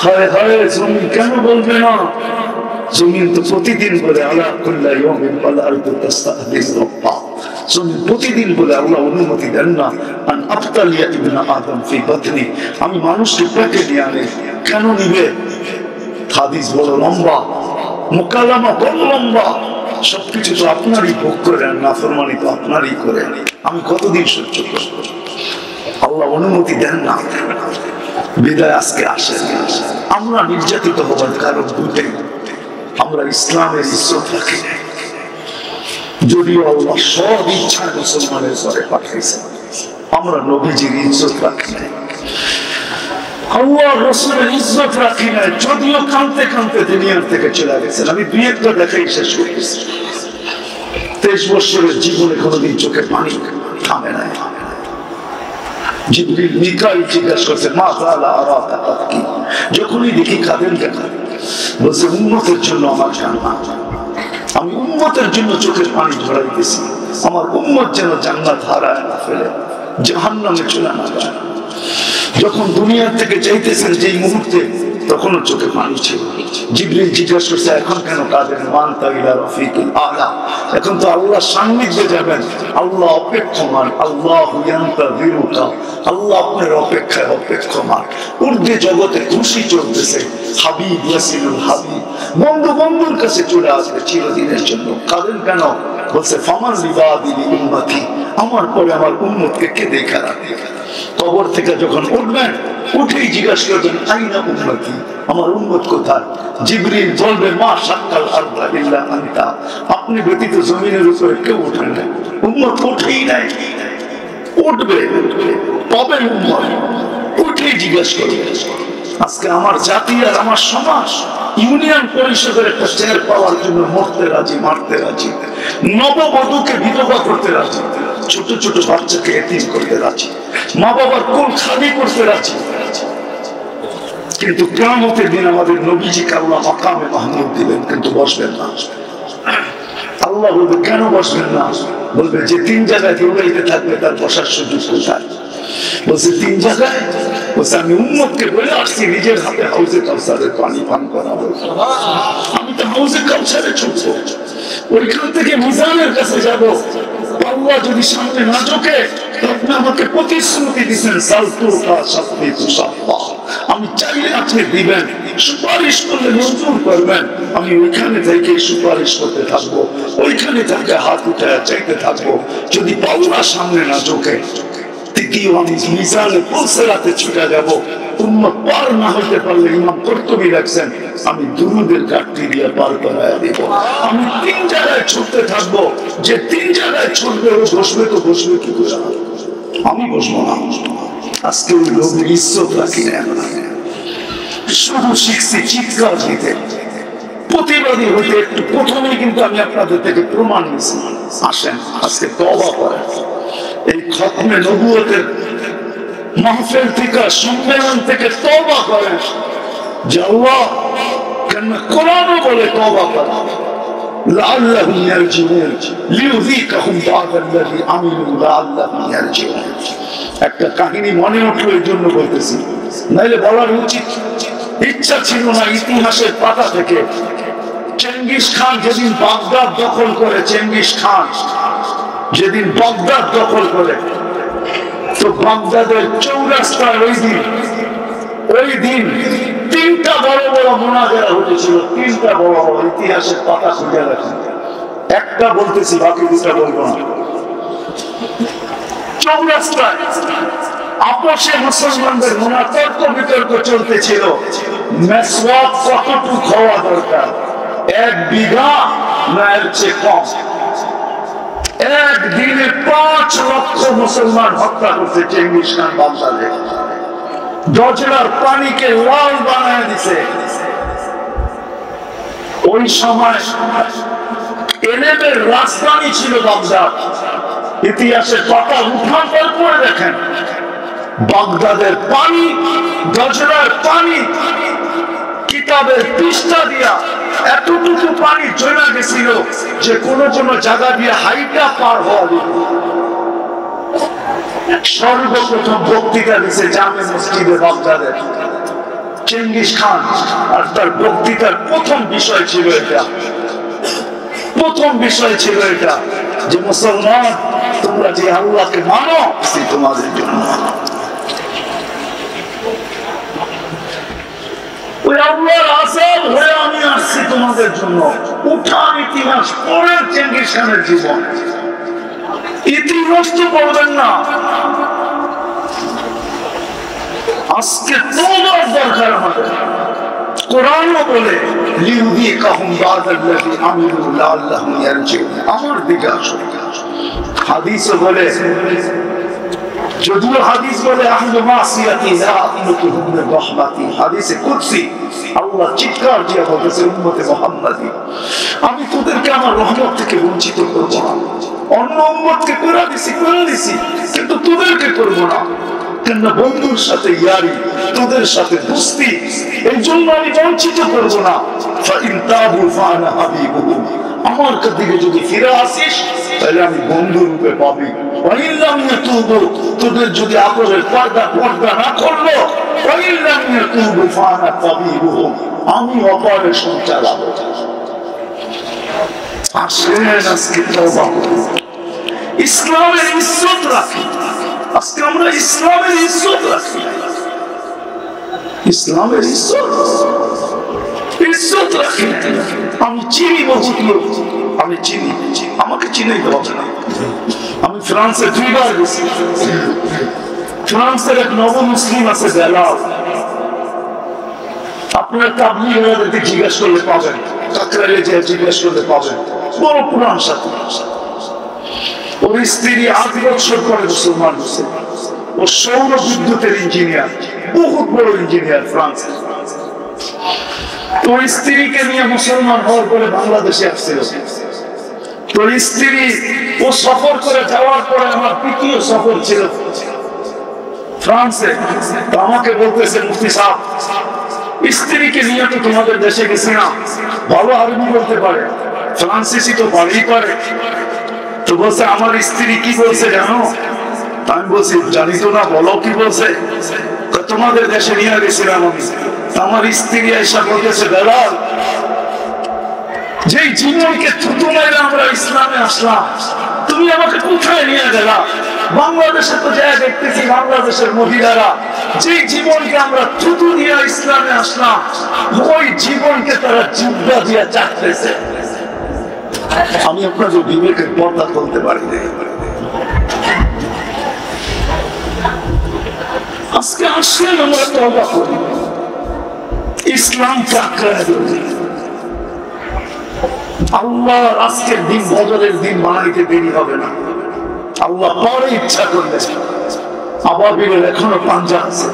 হায় হায়, জমিন কেন বলবে না? জমিন তো প্রতিদিন বলে আলা কুল্লা ইয়াউমিন ওয়াল আরদু তাস্তাহদিস রাব্বা। জমিন প্রতিদিন বলে আল্লাহ অনুমতি দেন না আন আফতালিয়া ইবনা আদম ফি বাতনি, আমি মানুষকে পেটে নিয়ে আনে। কেন নিবে? হাদিস বড় লম্বা, মুকাল্লামা বড় লম্বা, সবকিছু তো আপনারই ভোগ করে, নাফরমানি তো আপনারই করে। আমি কতদিন সহ্য করব? আল্লাহ অনুমতি দেন না, বিদায় আজকে আসে। আমরা নির্যাতিত হবার কারণ দুইটাই, আমরা ইসলামের ইজ্জত রাখি, যদিও আল্লাহ সব ইচ্ছায় মুসলমানের ঘরে পাঠাইছে, আমরা নবীজির ইজ্জত রাখি নাই, আল্লাহ রসুলের ইজ্জত রাখি নাই, যদিও কাঁদতে কাঁদতে দুনিয়ার থেকে চলে গেছেন। আমি 2-1টা দেখাই শেষ করতেছি। 23 বছরের জীবনে কোনোদিন চোখে পানি থামে নাই। জিবরিল মিকাইল জিজ্ঞাসা করছে, মা যালা আরাকা তাবকি, যখনই দেখি কাঁদেন কেন? বলছে উম্মতের জন্য আমার জান্নাত, আমি উম্মতের জন্য চোখের পানি ঝরাইতেছি, আমার উম্মত যেন জান্নাত হারায় না ফেলে, জাহান্নামে চলে না যায়। যখন দুনিয়া থেকে চাইতেছেন যেই মুহূর্তে তখনও চোখে পানি ছিল। জিবরিল জিজ্ঞেস করছে, এখন কেন কাঁদেন? মান তাইলা রফিকুল আলা, এখন তো আল্লাহর সান্নিধ্যে যাবেন, আল্লাহ অপেক্ষমান, আল্লাহু ইয়ান্তাযিরুকা, আল্লাহ আপনার অপেক্ষায় অপেক্ষমান। ঊর্ধ্বে জগতে খুশি চলতেছে, হাবিব ইয়াসিলুল হাবিব, বন্ধু বন্ধুর কাছে চলে আসবে চিরদিনের জন্য। কাঁদেন কেন? বলছে ফামান লিবাদি উম্মতি, আমার পরে আমার উম্মতকে কে দেখা রাখবে? কবর থেকে যখন উঠবেন, উঠেই জিজ্ঞাসা করবেন আইনা উম্মতি, আমার উম্মত কোথায়? জিবরিল বলবে মা শাক্কাল আরদা ইল্লা আনতা, আপনি ব্যতীত জমিনের উপরে কেউ ওঠেন না, উম্মত ওঠেই নাই। উঠবে, পাবেন উম্মত, উঠেই জিজ্ঞাসা করবে। আজকে আমার জাতি আর আমার সমাজ ইউনিয়ন পরিষদের একটা চেয়ার পাওয়ার জন্য মরতে রাজি, মারতে রাজি, নববধূকে বিধবা করতে রাজি, ছোট ছোট বাচ্চাকে এতিম করতে রাজি, মা বাবার কোল খালি করতে রাজি। কিন্তু কিয়ামতের দিন আমাদের নবীজিকে আল্লাহ মাকামে মাহমুদ দিবেন, কিন্তু বসবেন না। আল্লাহ বলবে কেন বসবেন না? বলবে যে তিন জায়গায় দৌড়াইতে থাকবে তার বসার সুযোগ কোথায়? বলছে তিন জায়গায়। বলছে আমি উম্মতকে বলে আসছি নিজের হাতে হাউজে কাউসারের পানি পান করাবো, আমি তো হাউজে কাউসারে ছুটবো, ওইখান থেকে মিজানের কাছে যাব। আল্লাহ যদি সামনে না ঝোঁকে, আপনি আমাকে প্রতিশ্রুতি দিচ্ছেন আমি চাইলে আপনি দিবেন, সুপারিশ করলে মঞ্জুর করবেন, আমি ওইখানে থেকে সুপারিশ করতে থাকবো, ওইখানে থেকে হাত উঠে চাইতে থাকবো। যদি পাওয়া সামনে না ঝোঁকে, তৃতীয় আমি মিজানে পৌঁছাতে ছুটে যাব। উম্মত পার না হইতে পারলে ইমাম কর্তবী রাখছেন আমি দুরুদের ঘাটতি দিয়ে পার করায় দিব। আমি তিন জায়গায় ছুটতে থাকবো, যে তিন জায়গায় ছুটবে ও বসবে, তো বসবে কি করে? আমি বসবো না। আজকে ওই লোকের ইজ্জত রাখি না, শুধু শিখছি চিৎকার দিতে, প্রতিবাদী হইতে। একটু প্রথমেই কিন্তু আমি আপনাদের থেকে প্রমাণ নিয়েছি, আসেন আজকে তওবা করেন। এই খতমে নবুয়তের মাহফিল থেকে, সম্মেলন থেকে তওবা করেন যে আল্লাহ কেন কোরআনও বলে তওবা করা, লাআল্লাহুম ইয়ারজিউন লিউযীকাহুম বা'দাল্লাযী আমিলু লাআল্লাহুম ইয়ারজিউন। একটা কাহিনী মনে উঠলো, এই জন্য বলতেছি, নাইলে বলার উচিত ইচ্ছা ছিল না। ইতিহাসের পাতা থেকে চেঙ্গিস খান যেদিন বাগদাদ দখল করে, চেঙ্গিস খান যেদিন বাগদাদ দখল করে, তো বাগদাদের চৌরাস্তায় ওই দিন তিনটা বড় বড় মোনাজারা হয়েছিল, তিনটা বড় বড়। ইতিহাসের পাতা খুঁজে রাখেন, একটা বলতেছি, বাকি দুটা বলবো না। চৌরাস্তায় আপসে মুসলমানদের তর্ক বিতর্ক চলতেছিল, মেসওয়াক কতটুকু হওয়া দরকার, 1 বিঘা না এর চেয়ে কম। একদিনে 5 লক্ষ মুসলমান হত্যা করছে চেঙ্গিস খান বাগদাদে। দজলার পানিকে লাল বানায় দিছে। ওই সময় এলেমের রাজধানী ছিল বাগদাদ। ইতিহাসের পাতা উঠান করে দেখেন, বাগদাদের পানি, দজলার পানি, কিতাবের পৃষ্ঠা দিয়া এতটুকু পানি জমা গেছিল যে কোন কোন জায়গা দিয়ে হাইটা পার হওয়া যেত। সর্বপ্রথম বক্তৃতা দিছে জামে মসজিদে বাগদাদের চেঙ্গিস খান, আর তার বক্তৃতার প্রথম বিষয় ছিল এটা, যে মুসলমান তোমরা যে আল্লাহকে মানো, তোমাদের জন্য ওই আল্লাহর আযাব হয়ে আমি আসছি তোমাদের জন্য। উঠান ইতিহাস পড়েন চেঙ্গিস খানের জীবন, ইতিহাস তো পড়বেন না। আজকে তওবার দরকার আমাদের। কোরআনও বলে লিউযীকাহুম বা'দাল্লাযী আমিলু লাআল্লাহুম ইয়ারজিউন, আমার দিকে আসো। হাদিসও বলে, যদিও হাদিস বলে আহলু মাসিয়াতি লা আতমুকুহুম মির রাহমাতি, হাদিসে কুদসি আল্লাহ চিৎকার দিয়ে বলতেছে উম্মতে মুহাম্মাদি, আমি তোদেরকে আমার রহমত থেকে বঞ্চিত করব না। অন্য উম্মতকে করে দিছি, কিন্তু তোদেরকে করব না। কেন? বন্ধুর সাথে ইয়ারি, তোদের সাথে দোস্তি, এই জন্য আমি বঞ্চিত করব না। ফাইন তাবু ফাআনা হাবিবুহুম, আমার দিকে যদি ফিরে আসিস তাহলে আমি বন্ধু রূপে পাবি। তোদের যদি আকলের পর্দা না করলো, আমি অপারেশন চালাবো। আসেন আজকে তওবা করি, ইসলামের ইজ্জত রাখি। আজকে আমরা ইসলামের ইজ্জত রাখি, ইসলামের ইজ্জত রাখি। আমি চিনি বহুত লোক, আমি চিনি, আমাকে চিনাইতে হবে না। আমি ফ্রান্সে 2 বার গেছি। ফ্রান্সের এক নব মুসলিম আছে বেলাল, আপনারা তাবলীগীদেরকে জিজ্ঞেস করলে পাবেন, কাকরাইলে যে জিজ্ঞেস করলে পাবেন। বড় পুরান সাথী, ওর স্ত্রী 8 বছর পরে মুসলমান হয়েছে। ও সৌর বিদ্যুতের ইঞ্জিনিয়ার, বহুত বড় ইঞ্জিনিয়ার ফ্রান্সের। তোর স্ত্রীকে নিয়ে মুসলমান হওয়ার পরে বাংলাদেশে আসছিল। তোর স্ত্রী ও সফর করে যাওয়ার পরে আমার তৃতীয় সফর ছিল ফ্রান্সে। তো আমাকে বলতেছে, মুফতি সাহেব, স্ত্রীকে নিয়ে তো তোমাদের দেশে গেছি না, ভালো আরবি বলতে পারে, ফ্রান্সিসি তো ভালোই পারে। তো বলছে, আমার স্ত্রী কি বলছে জানো? আমি বলছি, জানি তো না, বলো কি বলছে। তোমাদের দেশে নিয়ে গেছিলাম আমি। আমার স্ত্রী এসে বলতেছে, বেলাল, যেই জীবনকে থুতু মেরে আমরা ইসলামে আসলাম, তুমি আমাকে কোথায় নিয়ে গেলা? বাংলাদেশে তো যা দেখতেছি, বাংলাদেশের মহিলারা যেই জীবনকে আমরা থুতু দিয়ে ইসলামে আসলাম, ওই জীবনকে তারা জিহ্বা দিয়ে চাটতেছে। আমি আপনাদের বিবেকের পর্দা খুলতে পারি না। আজকে আসলেন আমরা তওবা করি, ইসলামকে আঁকড়ে ধরি। আল্লাহ আজকের দিন বদলের দিন বানাইতে দেরি হবে না। আল্লাহ পরে ইচ্ছা করলে আবাবিলের এখনো পাঞ্জা আছে,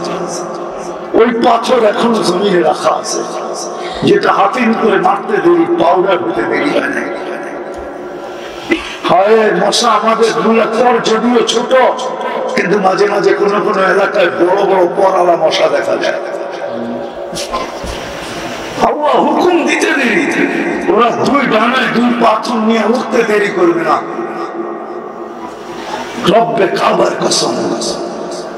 ওই পাথর এখনো জমিনে রাখা আছে, যেটা হাতির উপরে মারতে দেরি, পাউডার হতে দেরি হয় না। হয় মশা আমাদের পর যদিও ছোট, কিন্তু মাঝে মাঝে কোনো কোনো এলাকায় বড় বড় পরালা মশা দেখা যায়। আল্লাহ হুকুম দিতে দেরি, ওরা 2 ডানায় 2 পাথর নিয়ে উঠতে দেরি করবে না। রব্বে কাবার কসম,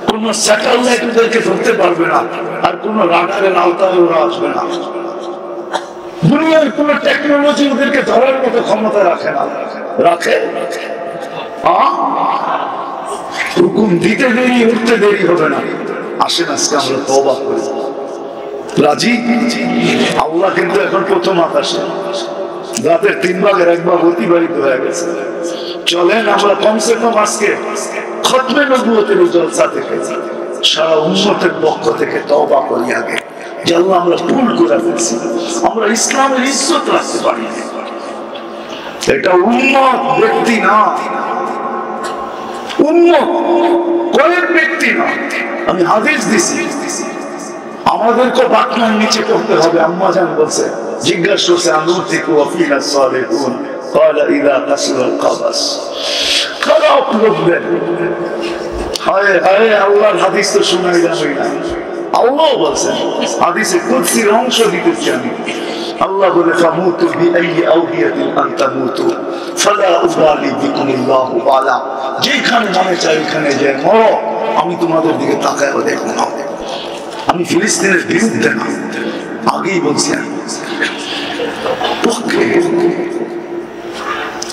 কোন স্যাটেলাইট ওদেরকে ধরতে পারবে না, আর কোন রাডারের আওতায় ওরা আসবে না। দুনিয়ার কোন টেকনোলজি ওদেরকে ধরার মতো ক্ষমতা রাখে না। রাখে? হুকুম দিতে দেরি, উঠতে দেরি হবে না। আসেন আজকে আমরা তওবা করি। রাজি? আল্লাহ কিন্তু এখন প্রথম আকাশে, রাতের 3 ভাগের 1 ভাগ অতিবাহিত হয়ে গেছে। চলেন আমরা কমসে কম আজকে খতমে নবুয়তের জলসা থেকে সারা উম্মতের পক্ষ থেকে তওবা করি আগে, যে আল্লাহ আমরা ভুল করে ফেলছি, আমরা ইসলামের ইজ্জত রাখতে পারি না। এটা উম্মত, ব্যক্তি না। উম্মত কয়েক ব্যক্তি না। আমি হাদিস দিছি, আমাদেরকে বাকনার নিচে করতে হবে। আম্মা জান বলছে, জিজ্ঞাসা করছে, আনুতিকু ওয়াফিনা সালিহুন ক্বালা ইযা কাসুরাল কাবাস। খারাপ লোকদের, হায় হায়, আল্লাহর হাদিস তো শুনাইলামই না। আল্লাহ বলছেন, হাদিসে কুদসির অংশ দিতেছি আমি। আল্লাহ বলে, ফামুতু বিআইয়ি আওদিয়াতিন আন তামুতু ফালা উবালি বিকুমিল্লাহু আলা। যেখানে মনে চাই ওখানে যে মরো, আমি তোমাদের দিকে তাকায়ও দেখব না। আমি ফিলিস্তিনের বিরুদ্ধে না, আগেই বলছি আমি।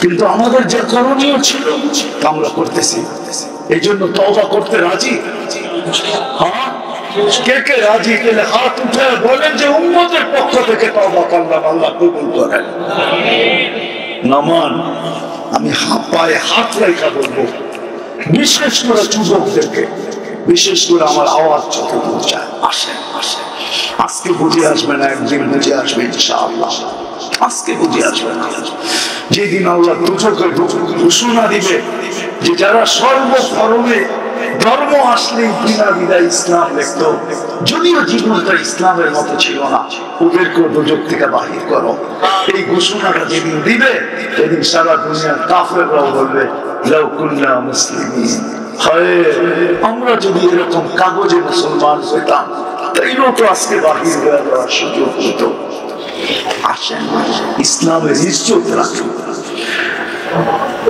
কিন্তু আমাদের যে করণীয় ছিল তা আমরা করতেছি। এই জন্য তওবা করতে রাজি? হ্যাঁ, কে কে রাজি? তাহলে হাত উঠে বলেন যে উম্মতের পক্ষ থেকে তওবা করলাম, আল্লাহ কবুল করেন। নামান আমি পায়ে হাত রেখা বলবো, বিশেষ করে যুবকদেরকে, বিশেষ করে আমার আওয়াজ যত পৌঁছায়, আসেন আসেন। আজকে বুঝে আসবে না, একদিন বুঝে আসবে ইনশাআল্লাহ। আজকে বুঝে আসবে না, যেদিন আল্লাহ দুজকে ঘোষণা দিবে যে যারা সর্বধর্মে ধর্ম আসলেই বিনা বিদায় ইসলাম দেখত, যদিও জীবনটা ইসলামের মতো ছিল না, ওদেরকে দুজক থেকে বাহির করো। এই ঘোষণাটা যেদিন দিবে, সেদিন সারা দুনিয়ার কাফেররাও বলবে, লাউ কুন্না মুসলিমিন, হায় আমরা যদি এরকম কাগজে মুসলমান হইতাম, তাইলেও তো আজকে বাহির হয়ে যাওয়ার সুযোগ হতো। আসেন ইসলামের ইজ্জত রাখে,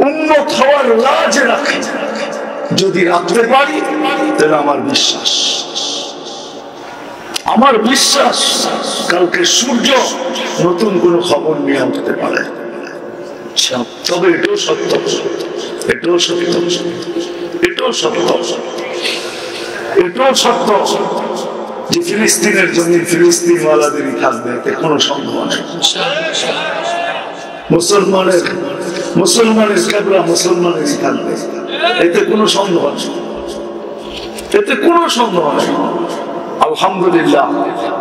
উম্মত হওয়ার লাজ রাখে। যদি রাখতে পারি তাহলে আমার বিশ্বাস কালকে সূর্য নতুন কোন খবর নিয়ে উঠতে পারে। তবে এটাও সত্য যে ফিলিস্তিনের জমি ফিলিস্তিনওয়ালাদেরই থাকবে, এতে কোনো সন্দেহ নেই। মুসলমানের কেবলা মুসলমানেরই থাকবে, এতে কোনো সন্দেহ নেই। আলহামদুলিল্লাহ,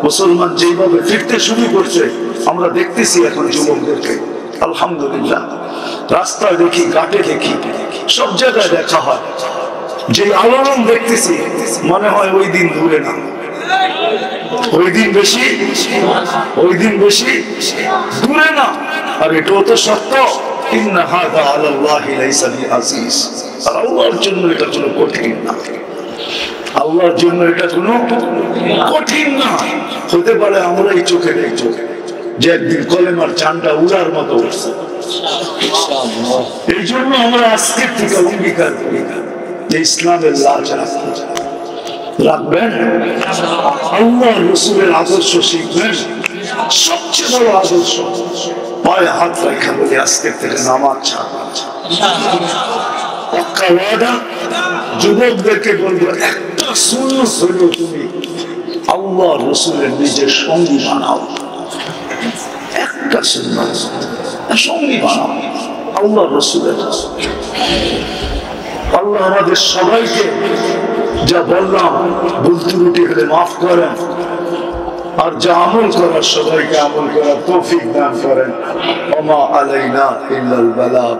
মুসলমান যেভাবে ফিরতে শুরু করছে আমরা দেখতেছি এখন যুবকদেরকে। আলহামদুলিল্লাহ, রাস্তায় দেখি, ঘাটে দেখি, সব জায়গায় দেখা হয়। যে আলোড়ন দেখতেছি মনে হয় ওই দিন দূরে না, ওই দিন বেশি দূরে না। আর এটাও তো সত্য, ইন্না হাযা আলাল্লাহি লাইসা বিআযীজ। আর আল্লাহর জন্য এটা কোনো কঠিন না, আল্লাহর জন্য এটা কোনো কঠিন না। হতে পারে আমরা এই চোখে দেখছি যে একদিন কলেমার চানটা উড়ার মতো উঠছে। এই জন্য আমরা আজকের থেকে অঙ্গীকার করি যে ইসলামের লাজ রাখবেন, আল্লাহ রসুলের আদর্শ শিখবেন। সবচেয়ে বড় আদর্শ, পায়ে হাত রাখা বলে আজকের থেকে নামাজ ছাড়বেন। পাক্কা ওয়াদা। যুবকদেরকে বলবো, একটা সুন্নাত হলো তুমি আল্লাহ রসুলের নিজের সঙ্গী বানাও। একটা সুন্নাত সঙ্গী বানাও আল্লাহ রসুলের। আল্লাহ আমাদের সবাইকে যা বললাম ভুল ত্রুটি হলে মাফ করেন, আর যা আমল করার সবাইকে আমল করার তৌফিক দান করেন। ওমা আলাইনা ইল্লাল বালাগ।